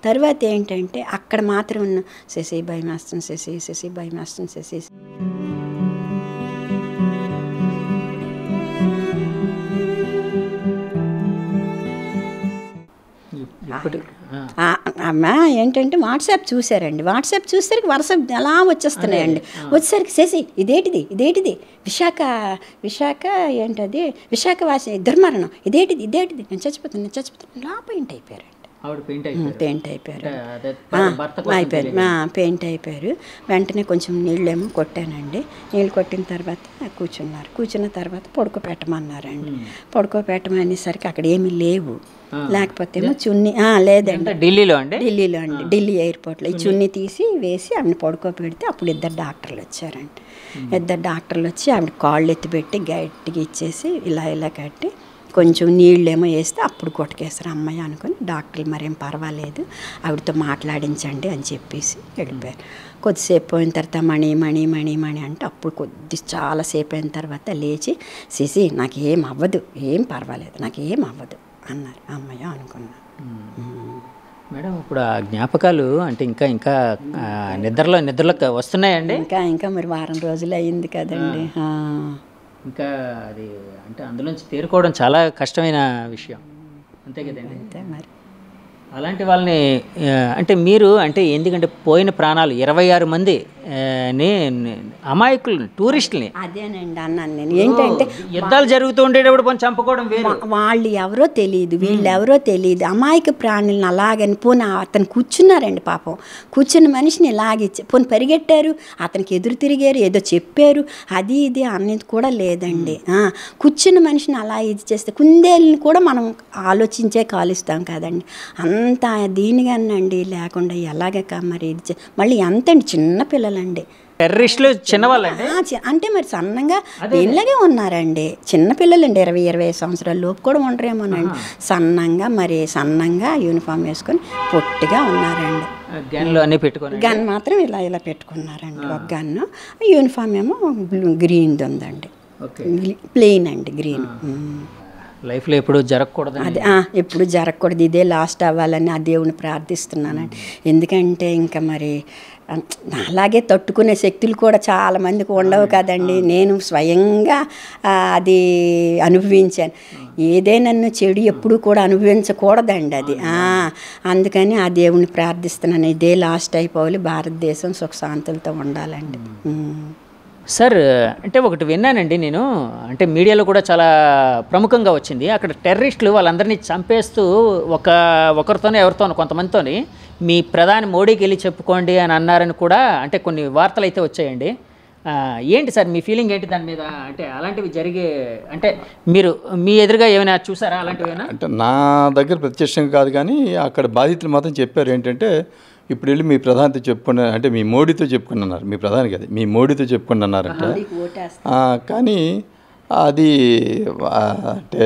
తర్వాత ఏంటంటే అక్కడ మాత్రం ఉన్న శశి భయం వేస్తుంది, శశి భయం వేస్తుంది, శశి అమ్మ ఏంటంటే వాట్సాప్ చూసారండి. వాట్సాప్ చూసేసరికి వరుస అలా వచ్చేస్తున్నాయండి. వచ్చేసరికి శశి ఇదేటిది విశాఖ ఏంటది విశాఖవాసి దుర్మరణం, ఇదేటిది నేను చచ్చిపోతాను లోపయింట్ అయిపోయారండి. ఆవిడ పెయింట్ పెయింట్ అయిపోయారు అయిపోయారు. పెయింట్ అయిపోయారు. వెంటనే కొంచెం నీళ్ళేమో కొట్టానండి. నీళ్ళు కొట్టిన తర్వాత కూర్చున్నారు. కూర్చున్న తర్వాత పడుకోపెట్టమన్నారండి. పడుకోపెట్టమనేసరికి అక్కడ ఏమీ లేవు. లేకపోతే ఏమో చున్నీ లేదండి, ఢిల్లీలో ఢిల్లీ ఎయిర్పోర్ట్లో ఈ చున్నీ తీసి వేసి ఆవిడ పడుకోబెడితే అప్పుడు ఇద్దరు డాక్టర్లు వచ్చారండి. ఇద్దరు డాక్టర్లు వచ్చి ఆవిడ కాళ్ళు ఎత్తిపెట్టి గట్టిగా ఇచ్చేసి ఇలా ఇలా కట్టి కొంచెం నీళ్ళేమో వేస్తే అప్పుడు కొట్టుకేస్తారు. అమ్మాయి అనుకుని డాక్టర్లు మరేం పర్వాలేదు ఆవిడతో మాట్లాడించండి అని చెప్పేసి వెళ్ళిపోయారు. కొద్దిసేపు పోయిన తర్వాత మణి అంటే అప్పుడు చాలాసేపు అయిన తర్వాత లేచి సిసి నాకేం అవ్వదు, ఏం పర్వాలేదు, నాకేం అవ్వదు అన్నారు. అమ్మాయి అనుకున్నా. మేడం ఇప్పుడు ఆ జ్ఞాపకాలు అంటే ఇంకా నిద్రలోకి వస్తున్నాయండి? ఇంకా మరి వారం రోజులు అయ్యింది కదండి. ఇంకా అది అంటే అందులోంచి తేరుకోవడం చాలా కష్టమైన విషయం, అంతే కదండి? అంతే మరి. అలాంటి వాళ్ళని అంటే మీరు అంటే ఎందుకంటే పోయిన ప్రాణాలు 26 మంది అమాయకులు టూరిస్టులని అదేనండి అన్నాను నేను. ఏంటంటే యుద్ధాలు జరుగుతూ ఉండేటప్పుడు కొంచెం చంపుకోవడం వేరు. వాళ్ళు ఎవరో తెలియదు, వీళ్ళు ఎవరో తెలియదు, అమాయక ప్రాణులను అలాగని పోనీ అతను కూర్చున్నారండి పాపం. కూర్చున్న మనిషిని ఇలాగిచ్చి పోనీ పరిగెట్టారు, అతనికి ఎదురు తిరిగారు, ఏదో చెప్పారు, అది ఇది అనేది కూడా లేదండి. కూర్చున్న మనిషిని అలా ఇది చేస్తే కుందేళ్ళని కూడా మనం ఆలోచించే కాలుస్తాం కదండి. అంత దీనిగానండి లేకుండా ఎలాగ మరి ఇది మళ్ళీ ఎంతండి చిన్న పిల్లలండి, టెర్రరిస్టులు చిన్నవాళ్ళండి. అంటే మరి సన్నంగా దీనిలాగే ఉన్నారండి, చిన్నపిల్లలండి, 20-25 సంవత్సరాల లోపు కూడా ఉండరేమోనండి. సన్నంగా యూనిఫామ్ వేసుకొని పొట్టిగా ఉన్నారండి. గన్ మాత్రం ఇలా ఇలా పెట్టుకున్నారండి. ఒక గన్ను, యూనిఫామ్ ఏమో గ్రీన్ది ఉందండి, ప్లెయిన్ అండి, గ్రీన్. లైఫ్లో ఎప్పుడు జరగకూడదు, అదే ఎప్పుడు జరగకూడదు, ఇదే లాస్ట్ అవ్వాలని ఆ దేవుని ప్రార్థిస్తున్నానండి. ఎందుకంటే ఇంకా మరి అలాగే తట్టుకునే శక్తులు కూడా చాలామందికి ఉండవు కదండి. నేను స్వయంగా అది అనుభవించాను. ఏదైనా చెడు ఎప్పుడు కూడా అనుభవించకూడదండి అది. అందుకని ఆ దేవుని ప్రార్థిస్తున్నాను, ఇదే లాస్ట్ అయిపోవాలి, భారతదేశం సుఖశాంతులతో ఉండాలండి. సార్ అంటే ఒకటి విన్నానండి నేను, అంటే మీడియాలో కూడా చాలా ప్రముఖంగా వచ్చింది. అక్కడ టెర్రరిస్టులు వాళ్ళందరినీ చంపేస్తూ ఒకరితోనే ఎవరితోనో కొంతమందితోని మీ ప్రధాని మోడీకి వెళ్ళి చెప్పుకోండి అని అన్నారని కూడా అంటే కొన్ని వార్తలు అయితే వచ్చాయండి. ఏంటి సార్ మీ ఫీలింగ్ ఏంటి దాని మీద? అంటే అలాంటివి జరిగే అంటే మీరు మీ ఎదురుగా ఏమైనా చూసారా అలాంటివైనా? అంటే నా దగ్గర ప్రత్యక్షంగా కాదు, కానీ అక్కడ బాధితులు మాత్రం చెప్పారు ఏంటంటే ఇప్పుడు వెళ్ళి మీ ప్రధానితో చెప్పుకున్నా అంటే మీ మోడీతో చెప్పుకుని అన్నారు, మీ ప్రధాని కదా మీ మోడీతో చెప్పుకుని అన్నారంట. కానీ అది అంటే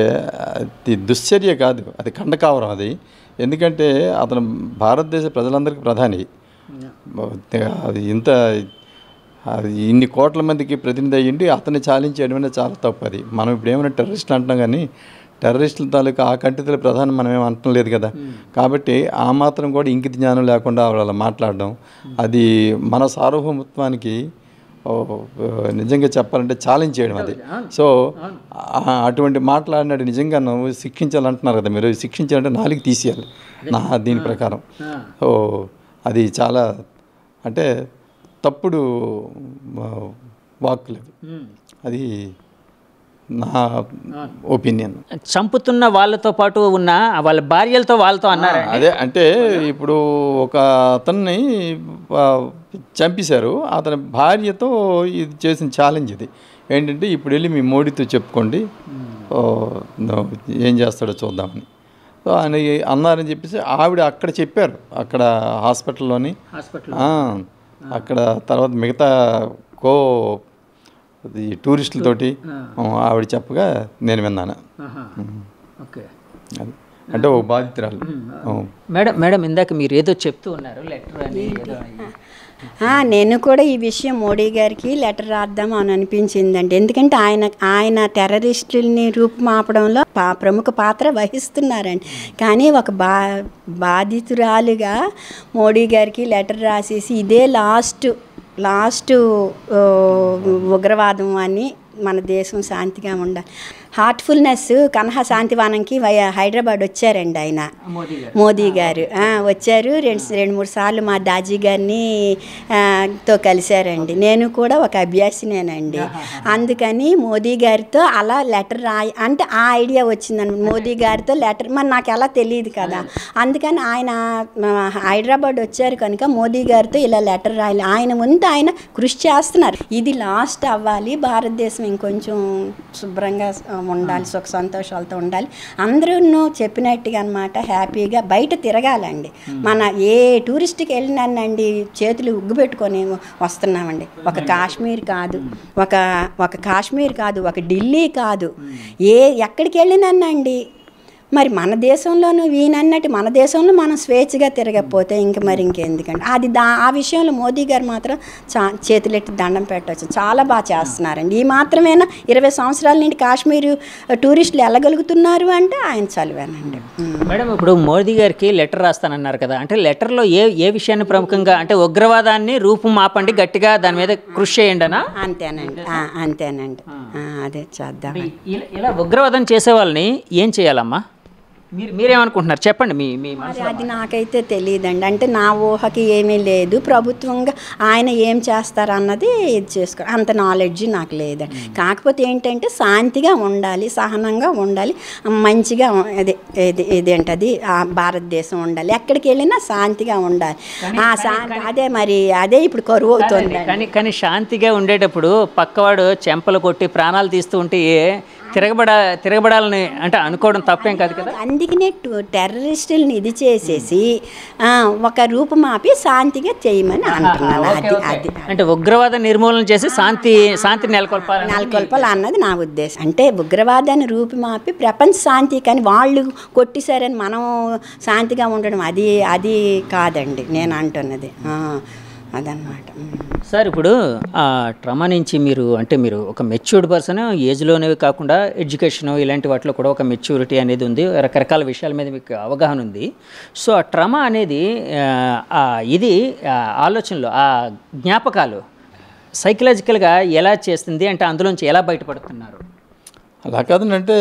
అది దుశ్చర్య కాదు, అది ఖండకావరం అది. ఎందుకంటే అతను భారతదేశ ప్రజలందరికీ ప్రధాని, అది ఇన్ని కోట్ల మందికి ప్రతినిధి అయ్యింది, అతన్ని చాలించేయడం అనేది చాలా తప్పు. అది మనం ఇప్పుడు ఏమైనా టెర్రరిస్టులు అంటున్నాం, కానీ టెర్రరిస్టుల తాలూకా ఆ కంటితుల ప్రధానం మనం ఏం అంటం లేదు కదా. కాబట్టి ఆ మాత్రం కూడా ఇంకిత జ్ఞానం లేకుండా వాళ్ళ మాట్లాడడం అది మన సార్వభౌమత్వానికి నిజంగా చెప్పాలంటే ఛాలెంజ్ చేయడం అది. సో అటువంటి మాట్లాడినాడు నిజంగా నువ్వు శిక్షించాలంటున్నారు కదా, మీరు శిక్షించాలంటే 4 తీసేయాలి దీని ప్రకారం. సో అది చాలా అంటే తప్పుడు వాక్కులు, అది నా ఒపీనియన్. చంపుతున్న వాళ్ళతో పాటు ఉన్న వాళ్ళ భార్యలతో వాళ్ళతో అన్నారు. అదే అంటే ఇప్పుడు ఒక అతన్ని చంపేశారు, అతని భార్యతో ఇది చేసిన ఛాలెంజ్ ఇది ఏంటంటే ఇప్పుడు వెళ్ళి మీ మోడీతో చెప్పుకోండి, ఏం చేస్తాడో చూద్దామని. సో ఆయన అన్నారని చెప్పేసి ఆవిడ అక్కడ చెప్పారు, అక్కడ హాస్పిటల్లోని అక్కడ తర్వాత మిగతా అది టూరిస్టులతోటి ఆవిడ చెప్పగా నేను విన్నాను. అంటే ఒక బాధితురాలు. మేడం ఇందాక మీరు ఏదో చెప్తూ ఉన్నారు లెటర్ అని. నేను కూడా ఈ విషయం మోడీ గారికి లెటర్ రాద్దాం అని అనిపించిందండి. ఎందుకంటే ఆయన టెర్రరిస్టుల్ని రూపుమాపడంలో ప్రముఖ పాత్ర వహిస్తున్నారండి. కానీ ఒక బాధితురాలుగా మోడీ గారికి లెటర్ రాసేసి ఇదే లాస్ట్ ఉగ్రవాదం అని మన దేశం శాంతిగా ఉండాలి. హార్ట్ఫుల్నెస్ కన్హా శాంతివనంకి హైదరాబాద్ వచ్చారండి ఆయన, మోదీ గారు వచ్చారు. రెండు మూడు సార్లు మా దాజీ గారిని తో కలిశారండి. నేను కూడా ఒక అభ్యాసినేనండి. అందుకని మోదీ గారితో అలా లెటర్ రాయి అంటే ఆ ఐడియా వచ్చిందండి. మోదీ గారితో లెటర్ మరి నాకు ఎలా తెలియదు కదా, అందుకని ఆయన హైదరాబాద్ వచ్చారు కనుక మోదీ గారితో ఇలా లెటర్ రాయాలి. ఆయన ముందు ఆయన కృషి చేస్తున్నారు. ఇది లాస్ట్ అవ్వాలి, భారతదేశం ఇంకొంచెం శుభ్రంగా ఉండాలి, సుఖ సంతోషాలతో ఉండాలి, అందరూ చెప్పినట్టుగా అనమాట హ్యాపీగా బయట తిరగాలండి. మన ఏ టూరిస్ట్కి వెళ్ళినానండి చేతులు ఉగ్గు పెట్టుకొని వస్తున్నామండి. ఒక కాశ్మీర్ కాదు, ఒక కాశ్మీర్ కాదు, ఒక ఢిల్లీ కాదు, ఎక్కడికి వెళ్ళినానండి. మరి మన దేశంలోనూ వీనన్నట్టు మన దేశంలో మనం స్వేచ్ఛగా తిరగకపోతే మరి ఇంకెందుకండి. ఆ విషయంలో మోదీ గారు మాత్రం చేతులెట్టి దండం పెట్టవచ్చు, చాలా బాగా చేస్తున్నారండి. ఈ మాత్రమేనా 20 సంవత్సరాల నుండి కాశ్మీర్ టూరిస్టులు వెళ్ళగలుగుతున్నారు అంటే ఆయన చదివానండి. మేడం, ఇప్పుడు మోదీ గారికి లెటర్ రాస్తానన్నారు కదా, అంటే లెటర్లో ఏ విషయాన్ని ప్రముఖంగా అంటే ఉగ్రవాదాన్ని రూపుమాపండి, గట్టిగా దాని మీద కృషి చేయండి అనా? అంతేనండి. అదే చేద్దాం. ఇలా ఉగ్రవాదం చేసే వాళ్ళని ఏం చేయాలమ్మా? మీరేమనుకుంటున్నారు చెప్పండి. అది నాకైతే తెలియదండి. అంటే నా ఊహకి ఏమీ లేదు. ప్రభుత్వంగా ఆయన ఏం చేస్తారన్నది ఇది చేసుకో అంత నాలెడ్జ్ నాకు లేదండి. కాకపోతే ఏంటంటే శాంతిగా ఉండాలి, సహనంగా ఉండాలి, మంచిగా ఇదేంటది భారతదేశం ఉండాలి, ఎక్కడికి వెళ్ళినా శాంతిగా ఉండాలి. అదే ఇప్పుడు కరువు అవుతుంది. కానీ శాంతిగా ఉండేటప్పుడు పక్కవాడు చెంపలు కొట్టి ప్రాణాలు తీస్తూ ఉంటే తిరగబడాలని అంటే అనుకోవడం తప్పేం కాదు కదా. అందుకనే టెర్రరిస్టులను ఇది చేసేసి ఒక రూపమాపి శాంతిగా చేయమని అంటున్నాను. అంటే ఉగ్రవాద నిర్మూలన చేసి శాంతి నెలకొల్పాలి అన్నది నా ఉద్దేశం. అంటే ఉగ్రవాదాన్ని రూపుమాపి ప్రపంచ శాంతి, కానీ వాళ్ళు కొట్టిసారని మనం శాంతిగా ఉండడం అది కాదండి నేను అంటున్నది. అదనమాట సార్. ఇప్పుడు ట్రామా నుంచి మీరు ఒక మెచ్యూర్డ్ పర్సన్, ఏజ్లోనే కాకుండా ఎడ్యుకేషన్ ఇలాంటి వాటిలో కూడా ఒక మెచ్యూరిటీ అనేది ఉంది, రకరకాల విషయాల మీద మీకు అవగాహన ఉంది. సో ఆ ట్రామా అనేది ఇది ఆలోచనలు, ఆ జ్ఞాపకాలు సైకలాజికల్గా ఎలా చేస్తుంది, అంటే అందులోంచి ఎలా బయటపడుతున్నారు? అలా కాదంటే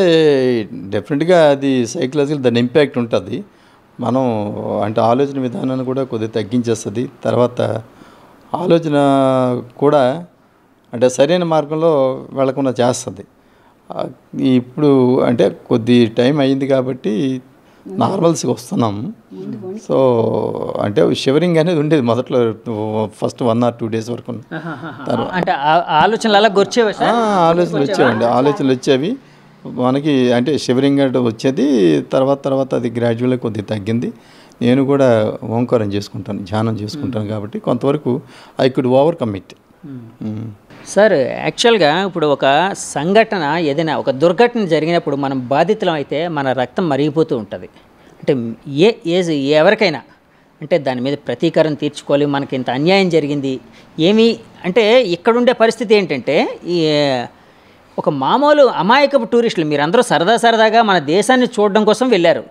డెఫినెట్గా అది సైకలాజికల్ దాని ఇంపాక్ట్ ఉంటుంది. మనం అంటే ఆలోచన విధానాన్ని కూడా కొద్దిగా తగ్గించేస్తుంది. తర్వాత ఆలోచన కూడా అంటే సరైన మార్గంలో వెళ్ళకుండా చేస్తుంది. ఇప్పుడు అంటే కొద్ది టైం అయింది కాబట్టి నార్మల్స్కి వస్తున్నాం. సో అంటే షివరింగ్ అనేది ఉండేది మొదట్లో, ఫస్ట్ 1 or 2 days వరకు. అంటే ఆలోచనలు అలా ఆలోచనలు వచ్చేవి మనకి, అంటే షివరింగ్ అంటే వచ్చేది. తర్వాత అది గ్రాడ్యువల్గా కొద్దిగా తగ్గింది. నేను కూడా ఓంకారం చేసుకుంటాను, ధ్యానం చేసుకుంటాను కాబట్టి కొంతవరకు I could overcome it. Sir, యాక్చువల్గా ఇప్పుడు ఒక సంఘటన ఏదైనా ఒక దుర్ఘటన జరిగినప్పుడు మనం బాధితులం అయితే మన రక్తం మరిగిపోతూ ఉంటుంది. అంటే ఎవరికైనా అంటే దాని మీద ప్రతీకారం తీర్చుకోవాలి, మనకి ఇంత అన్యాయం జరిగింది అంటే ఇక్కడుండే పరిస్థితి ఏంటంటే ఒక మామూలు అమాయకపు టూరిస్టులు మీరందరూ సరదాగా మన దేశాన్ని చూడడం కోసం వెళ్ళారు.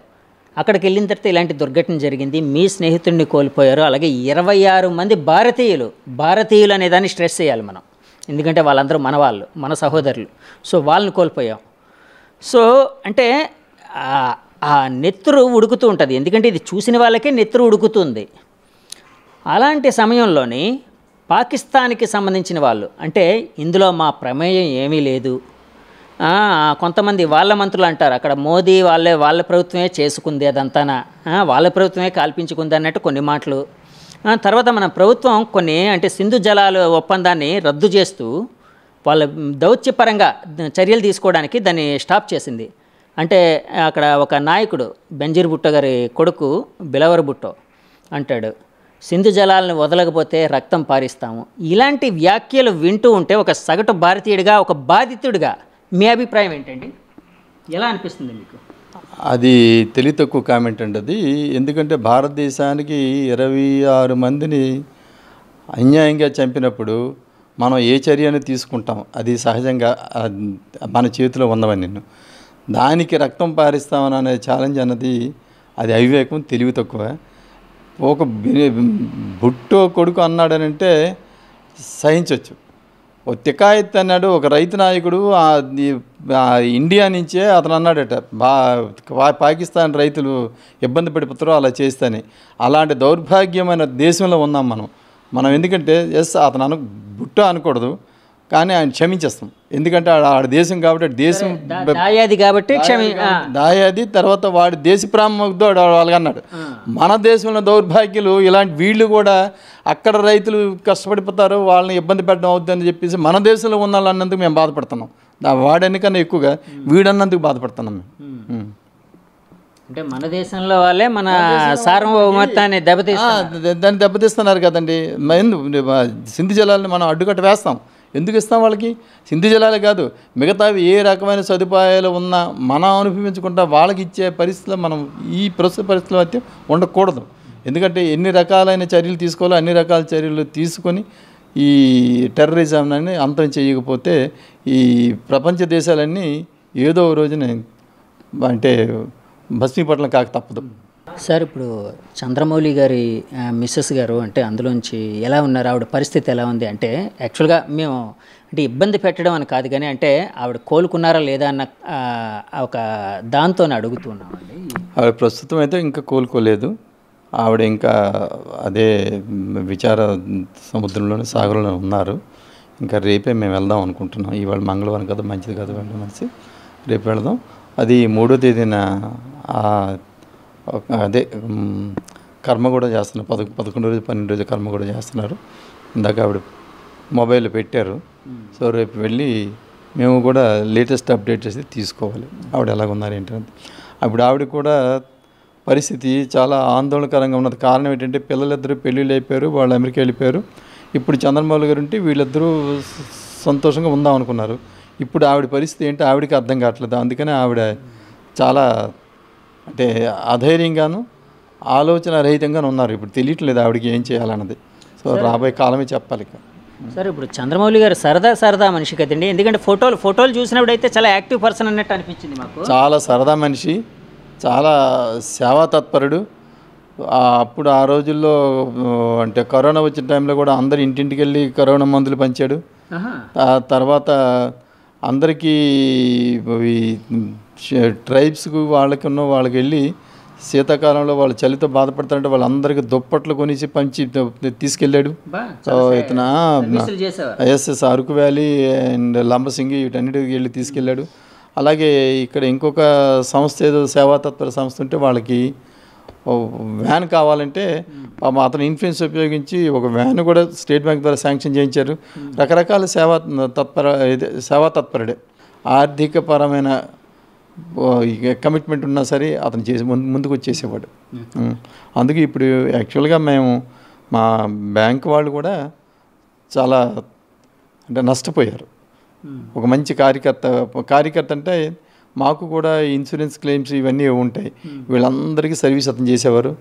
అక్కడికి వెళ్ళిన తర్వాత ఇలాంటి దుర్ఘటన జరిగింది, మీ స్నేహితుడిని కోల్పోయారు, అలాగే 26 మంది భారతీయులు అనే దాన్ని స్ట్రెస్ చేయాలి మనం, ఎందుకంటే వాళ్ళందరూ మన సహోదరులు. సో వాళ్ళని కోల్పోయాం. సో అంటే ఆ నెత్తురు ఉడుకుతూ ఉంటుంది, ఎందుకంటే ఇది చూసిన వాళ్ళకే నెత్తురు ఉడుకుతుంది. అలాంటి సమయంలోని పాకిస్తాన్కి సంబంధించిన వాళ్ళు అంటే ఇందులో మా ప్రమేయం ఏమీ లేదు, కొంతమంది వాళ్ళ మంత్రులు అంటారు అక్కడ మోదీ వాళ్ళ ప్రభుత్వమే చేసుకుంది, అదంతా వాళ్ళ ప్రభుత్వమే కాల్పించుకుంది అన్నట్టు కొన్ని మాటలు. తర్వాత మన ప్రభుత్వం కొన్ని అంటే సింధు జలాల ఒప్పందాన్ని రద్దు చేస్తూ వాళ్ళ దౌత్యపరంగా చర్యలు తీసుకోవడానికి దాన్ని స్టాప్ చేసింది. అంటే అక్కడ ఒక నాయకుడు బెంజీర్ భుట్టో గారి కొడుకు బిలవర్ భుట్టో అంటాడు, సింధు జలాలను వదలకపోతే రక్తం పారిస్తాము. ఇలాంటి వ్యాఖ్యలు వింటూ ఉంటే ఒక సగటు భారతీయుడిగా, ఒక బాధితుడిగా మీ అభిప్రాయం ఏంటండి? ఎలా అనిపిస్తుంది మీకు? అది తెలివి తక్కువ కామెంట్ అండి అది. ఎందుకంటే భారతదేశానికి 26 మందిని అన్యాయంగా చంపినప్పుడు మనం ఏ చర్యను తీసుకుంటాం, అది సహజంగా మన చేతిలో ఉన్నవని నిన్ను దానికి రక్తం పారిస్తామని అనే ఛాలెంజ్ అన్నది అది అవివేకం, తెలివి తక్కువ. ఒక భుట్టో కొడుకు అన్నాడనంటే సహించవచ్చు, ఓ తికాయత్ అన్నాడు ఒక రైతు నాయకుడు ఇండియా నుంచే అతను అన్నాడట పాకిస్తాన్ రైతులు ఇబ్బంది పడిపోతారో అలా చేస్తేనే. అలాంటి దౌర్భాగ్యమైన దేశంలో ఉన్నాం మనం ఎందుకంటే అతను బుట్ట అనకూడదు, కానీ ఆయన క్షమించేస్తాం. ఎందుకంటే ఆడ దేశం కాబట్టి దేశం దాయాది, తర్వాత వాడి దేశ ప్రాముఖ్యత వాళ్ళకి అన్నాడు. మన దేశంలో దౌర్భాగ్యులు ఇలాంటి వీళ్ళు కూడా అక్కడ రైతులు కష్టపడిపోతారు, వాళ్ళని ఇబ్బంది పెట్టడం అవుద్ది అని చెప్పేసి మన దేశంలో ఉన్న వాళ్ళు అన్నందుకు మేము బాధపడుతున్నాం. వాడనికన్నా ఎక్కువగా వీడన్నందుకు బాధపడుతున్నాం మేము. అంటే మన దేశంలో వాళ్ళే మన సార్వభౌమత్వాన్ని దాన్ని దెబ్బతీస్తున్నారు కదండి. సింధు జలాలని మనం అడ్డుకట్ట వేస్తాం. ఎందుకు ఇస్తాం వాళ్ళకి? సింధు జలాలే కాదు, మిగతావి ఏ రకమైన సదుపాయాలు ఉన్నా మనం అనుభవించుకుంటా వాళ్ళకి ఇచ్చే పరిస్థితుల్లో మనం ఈ ప్రస్తుత పరిస్థితుల్లో అయితే ఉండకూడదు. ఎందుకంటే ఎన్ని రకాలైన చర్యలు తీసుకోవాలో అన్ని రకాల చర్యలు తీసుకొని ఈ టెర్రరిజంని అంతం చేయకపోతే ఈ ప్రపంచ దేశాలన్నీ ఏదో రోజున అంటే భస్మీపట్నం కాక తప్పదు. సార్, ఇప్పుడు చంద్రమౌళి గారి మిస్సెస్ గారు అంటే అందులోంచి ఎలా ఉన్నారు, ఆవిడ పరిస్థితి ఎలా ఉంది? అంటే యాక్చువల్గా మేము అంటే ఇబ్బంది పెట్టడం అని కాదు, కానీ అంటే ఆవిడ కోలుకున్నారా లేదా అన్న ఒక దాంతో అడుగుతున్నామండి. ఆవిడ ప్రస్తుతం అయితే ఇంకా కోలుకోలేదు. ఆవిడ ఇంకా అదే విచార సముద్రంలోనే సాగరంలో ఉన్నారు. ఇంకా రేపే మేము వెళ్దాం అనుకుంటున్నాం. ఇవాళ మంగళవారం కదా, మంచిది కదా వెళ్ళడం అనేసి రేపు వెళదాం. అది 3వ తేదీన అదే కర్మ కూడా చేస్తున్నారు. 11 రోజు 12 రోజు కర్మ కూడా చేస్తున్నారు. ఇందాక ఆవిడ మొబైల్లో పెట్టారు. సో రేపు వెళ్ళి మేము కూడా లేటెస్ట్ అప్డేట్ చేసి తీసుకోవాలి ఆవిడ ఎలాగున్నారు ఏంటంటే. అప్పుడు ఆవిడ కూడా పరిస్థితి చాలా ఆందోళనకరంగా ఉన్నది. కారణం ఏంటంటే పిల్లలిద్దరూ పెళ్ళిళ్ళు అయిపోయారు, వాళ్ళు అమెరికా వెళ్ళిపోయారు. ఇప్పుడు చంద్రమౌళి గారు ఉంటే వీళ్ళిద్దరూ సంతోషంగా ఉందాం అనుకున్నారు. ఇప్పుడు ఆవిడ పరిస్థితి ఏంటో ఆవిడకి అర్థం కావట్లేదు. అందుకనే ఆవిడ చాలా అంటే అధైర్యంగాను ఆలోచన రహితంగాను ఉన్నారు. ఇప్పుడు తెలియట్లేదు ఆవిడకి ఏం చేయాలన్నది. సో రాబోయే కాలమే చెప్పాలి. సార్, ఇప్పుడు చంద్రమౌళి గారు సరదా మనిషి కదండి. ఎందుకంటే ఫోటోలు చూసినప్పుడు అయితే చాలా యాక్టివ్ పర్సన్ అన్నట్టు అనిపించింది మాకు. చాలా సరదా మనిషి, చాలా సేవా తత్పరుడు. అప్పుడు ఆ రోజుల్లో అంటే కరోనా వచ్చిన టైంలో కూడా అందరు ఇంటింటికి వెళ్ళి కరోనా మందులు పంచాడు. ఆ తర్వాత అందరికీ ట్రైబ్స్కు వాళ్ళకి వెళ్ళి శీతాకాలంలో వాళ్ళు చలితో బాధపడతారంటే వాళ్ళందరికీ దుప్పట్లు కొనిసి పంచి తీసుకెళ్ళాడు. ఇతను ఎస్ఎస్ అరకు వ్యాలీ అండ్ లంబసింగి వీటన్నిటికి వెళ్ళి తీసుకెళ్ళాడు. అలాగే ఇక్కడ ఇంకొక సంస్థ ఏదో సేవాతత్పర సంస్థ ఉంటే వాళ్ళకి వ్యాన్ కావాలంటే అతను ఇన్ఫ్లుయెన్స్ ఉపయోగించి ఒక వ్యాన్ కూడా స్టేట్ బ్యాంక్ ద్వారా శాంక్షన్ చేయించారు. రకరకాల సేవా తత్పరుడే. ఆర్థికపరమైన కమిట్మెంట్ ఉన్నా సరే అతను ముందుకు వచ్చేసేవాడు. అందుకే ఇప్పుడు యాక్చువల్గా మేము మా బ్యాంక్ వాళ్ళు కూడా చాలా అంటే నష్టపోయారు. ఒక మంచి కార్యకర్త అంటే మాకు కూడా ఇన్సూరెన్స్ క్లెయిమ్స్ ఇవన్నీ ఉంటాయి. వీళ్ళందరికీ సర్వీస్ అతను చేసేవారు.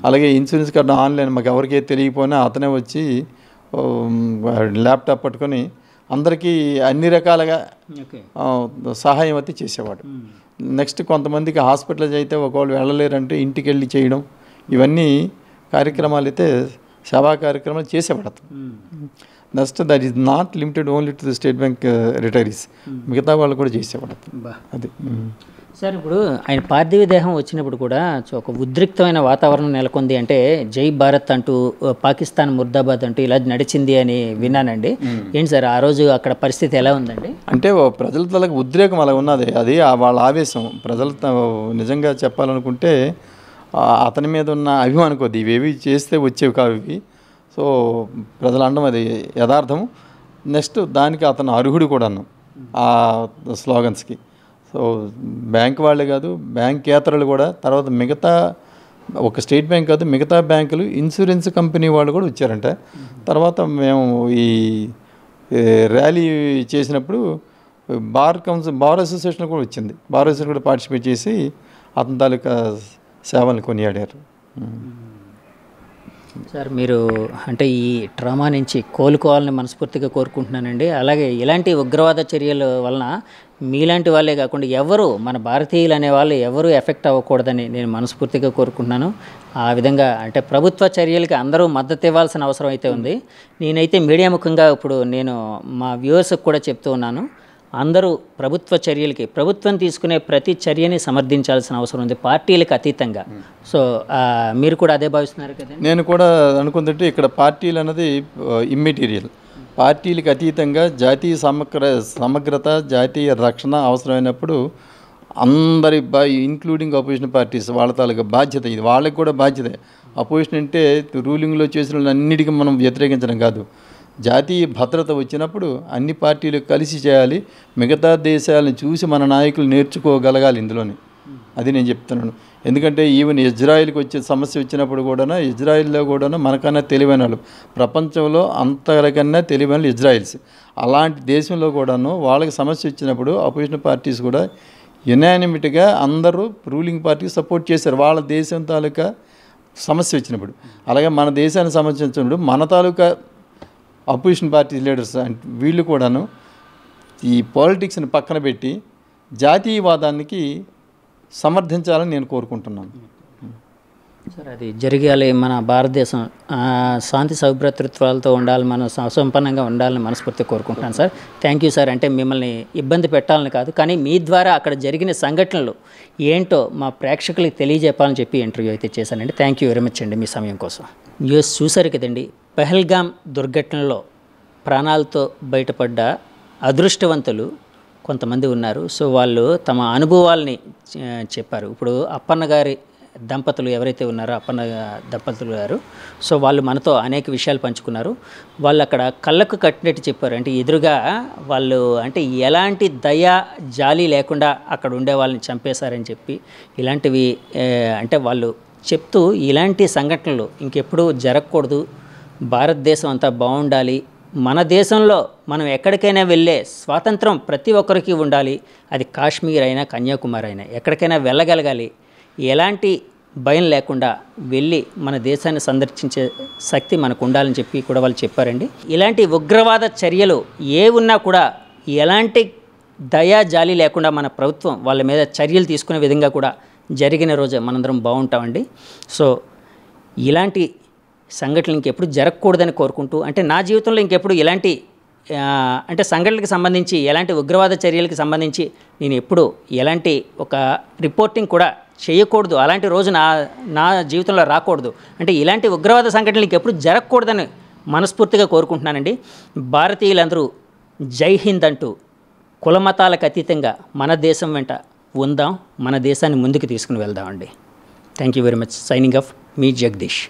అలాగే ఇన్సూరెన్స్ కార్డు ఆన్లైన్ మాకు ఎవరికీ తెలియకపోయినా అతనే వచ్చి ల్యాప్టాప్ పట్టుకొని అందరికీ అన్ని రకాలుగా సహాయం అయితే చేసేవాడు. నెక్స్ట్ కొంతమందికి హాస్పిటల్స్ అయితే ఒకవేళ వెళ్ళలేరంటే ఇంటికి వెళ్ళి చేయడం, ఇవన్నీ కార్యక్రమాలు అయితే సేవా కార్యక్రమాలు చేసేవాడు అతను. Next that is not limited only to the state bank retirees, మిగతా వాళ్ళు కూడా చేసేవాడు అది. సార్, ఇప్పుడు ఆయన పార్థివ దేహం వచ్చినప్పుడు కూడా ఒక ఉద్రిక్తమైన వాతావరణం నెలకొంది. అంటే జై భారత్ అంటూ పాకిస్తాన్ ముర్దాబాద్ అంటూ ఇలా నడిచింది అని విన్నానండి. ఏంటి సార్ ఆ రోజు అక్కడ పరిస్థితి ఎలా ఉందండి? అంటే ప్రజల తలకు ఉద్రేకం అలా ఉన్నది. అది వాళ్ళ ఆవేశం. ప్రజలు నిజంగా చెప్పాలనుకుంటే అతని మీద ఉన్న అభిమానం కొద్ది ఇవేవి చేస్తే వచ్చేవి కావు ఇవి. సో ప్రజలు అనడం అది యథార్థం. నెక్స్ట్ దానికి అతను అర్హుడు కూడాను ఆ స్లోగన్స్కి. సో బ్యాంక్ వాళ్ళే కాదు, బ్యాంకేతరులు కూడా, తర్వాత మిగతా ఒక స్టేట్ బ్యాంక్ కాదు మిగతా బ్యాంకులు, ఇన్సూరెన్స్ కంపెనీ వాళ్ళు కూడా వచ్చారంట. తర్వాత మేము ఈ ర్యాలీ చేసినప్పుడు బార్ అసోసియేషన్ కూడా వచ్చింది. బార్ అసోసియేషన్ కూడా పార్టిసిపేట్ చేసి అతని తాలూకా సేవలను కొనియాడారు. సార్ మీరు అంటే ఈ ట్రామా నుంచి కోలుకోవాలని మనస్ఫూర్తిగా కోరుకుంటున్నానండి. అలాగే ఇలాంటి ఉగ్రవాద చర్యల వలన మీలాంటి వాళ్ళే కాకుండా ఎవరు మన భారతీయులు అనే వాళ్ళు ఎవరు ఎఫెక్ట్ అవ్వకూడదని నేను మనస్ఫూర్తిగా కోరుకుంటున్నాను. ఆ విధంగా అంటే ప్రభుత్వ చర్యలకి అందరూ మద్దతు ఇవ్వాల్సిన అవసరం అయితే ఉంది. నేనైతే మీడియా ముఖంగా ఇప్పుడు నేను మా వ్యూవర్స్కి కూడా చెప్తూ ఉన్నాను, అందరూ ప్రభుత్వ చర్యలకి ప్రభుత్వం తీసుకునే ప్రతి చర్యని సమర్థించాల్సిన అవసరం ఉంది, పార్టీలకు అతీతంగా. సో మీరు కూడా అదే భావిస్తున్నారు కదండి? నేను కూడా అనుకుంటుంటే ఇక్కడ పార్టీలు అన్నది ఇమ్మెటీరియల్. పార్టీలకు అతీతంగా జాతీయ సమగ్రత, జాతీయ రక్షణ అవసరమైనప్పుడు అందరి ఇంక్లూడింగ్ అపోజిషన్ పార్టీస్ వాళ్ళ తాలూకా బాధ్యత ఇది. వాళ్ళకి కూడా బాధ్యత. అపోజిషన్ అంటే రూలింగ్లో చేసిన అన్నిటికీ మనం వ్యతిరేకించడం కాదు. జాతీయ భద్రత వచ్చినప్పుడు అన్ని పార్టీలు కలిసి చేయాలి. మిగతా దేశాలను చూసి మన నాయకులు నేర్చుకోగలగాలి ఇందులోని. అది నేను చెప్తున్నాను. ఎందుకంటే ఈవెన్ ఇజ్రాయిల్కి వచ్చే సమస్య వచ్చినప్పుడు కూడా ఇజ్రాయిల్లో కూడా మనకన్నా తెలివైన వాళ్ళు, ప్రపంచంలో అంతకన్నా తెలివైన ఇజ్రాయిల్స్. అలాంటి దేశంలో కూడాను వాళ్ళకి సమస్య వచ్చినప్పుడు అపోజిషన్ పార్టీస్ కూడా యునానిమిటీగా అందరూ రూలింగ్ పార్టీకి సపోర్ట్ చేశారు వాళ్ళ దేశం తాలూకా సమస్య వచ్చినప్పుడు. అలాగే మన దేశానికి సమస్య వచ్చినప్పుడు మన తాలూకా అపోజిషన్ పార్టీ లీడర్స్ అంటే వీళ్ళు కూడాను ఈ పాలిటిక్స్ని పక్కన పెట్టి జాతీయవాదానికి సమర్థించాలని నేను కోరుకుంటున్నాను. సార్ అది జరగాలి. మన భారతదేశం శాంతి సౌభ్రాతృత్వాలతో ఉండాలి, మనం సుసంపన్నంగా ఉండాలని మనస్ఫూర్తిగా కోరుకుంటున్నాను సార్. Thank you sir. అంటే మిమ్మల్ని ఇబ్బంది పెట్టాలని కాదు, కానీ మీ ద్వారా అక్కడ జరిగిన సంఘటనలు ఏంటో మా ప్రేక్షకులకి తెలియజెప్పాలని చెప్పి ఇంటర్వ్యూ అయితే చేశానండి. థ్యాంక్ యూ వెరీ మచ్ అండి మీ సమయం కోసం. న్యూస్ చూసారు కదండి, పహల్గామ్ దుర్ఘటనలో ప్రాణాలతో బయటపడ్డ అదృష్టవంతులు కొంతమంది ఉన్నారు. సో వాళ్ళు తమ అనుభవాల్ని చెప్పారు. ఇప్పుడు అప్పన్న గారి దంపతులు ఎవరైతే ఉన్నారో, అప్పన్న దంపతులు గారు, సో వాళ్ళు మనతో అనేక విషయాలు పంచుకున్నారు. వాళ్ళు అక్కడ కళ్ళకు కట్టినట్టు చెప్పారు. అంటే ఎదురుగా వాళ్ళు అంటే ఎలాంటి దయ జాలి లేకుండా అక్కడ ఉండే వాళ్ళని చంపేశారని చెప్పి ఇలాంటివి అంటే వాళ్ళు చెప్తూ ఇలాంటి సంఘటనలు ఇంకెప్పుడు జరగకూడదు, భారతదేశం అంతా బాగుండాలి, మన దేశంలో మనం ఎక్కడికైనా వెళ్ళే స్వాతంత్రం ప్రతి ఒక్కరికి ఉండాలి, అది కాశ్మీర్ అయినా కన్యాకుమారి అయినా ఎక్కడికైనా వెళ్ళగలగాలి, ఎలాంటి భయం లేకుండా వెళ్ళి మన దేశాన్ని సందర్శించే శక్తి మనకు ఉండాలని చెప్పి కూడా వాళ్ళు చెప్పారండి. ఇలాంటి ఉగ్రవాద చర్యలు ఏ ఉన్నా కూడా ఎలాంటి దయా జాలి లేకుండా మన ప్రభుత్వం వాళ్ళ మీద చర్యలు తీసుకునే విధంగా కూడా జరిగిన రోజే మనందరం బాగుంటామండి. సో ఇలాంటి సంఘటనలు ఇంకెప్పుడు జరగకూడదని కోరుకుంటూ, అంటే నా జీవితంలో ఇంకెప్పుడు ఇలాంటి అంటే సంఘటనలకు సంబంధించి ఎలాంటి ఉగ్రవాద చర్యలకు సంబంధించి నేను ఎప్పుడు ఎలాంటి ఒక రిపోర్టింగ్ కూడా చేయకూడదు, అలాంటి రోజు నా జీవితంలో రాకూడదు, అంటే ఇలాంటి ఉగ్రవాద సంఘటనలు ఇంకెప్పుడు జరగకూడదని మనస్ఫూర్తిగా కోరుకుంటున్నానండి. భారతీయులందరూ జై హింద్ అంటూ కులమతాలకు అతీతంగా మన దేశం వెంట ఉందాం, మన దేశాన్ని ముందుకు తీసుకుని వెళ్దామండి. Thank you very much. Signing off me Jagadish.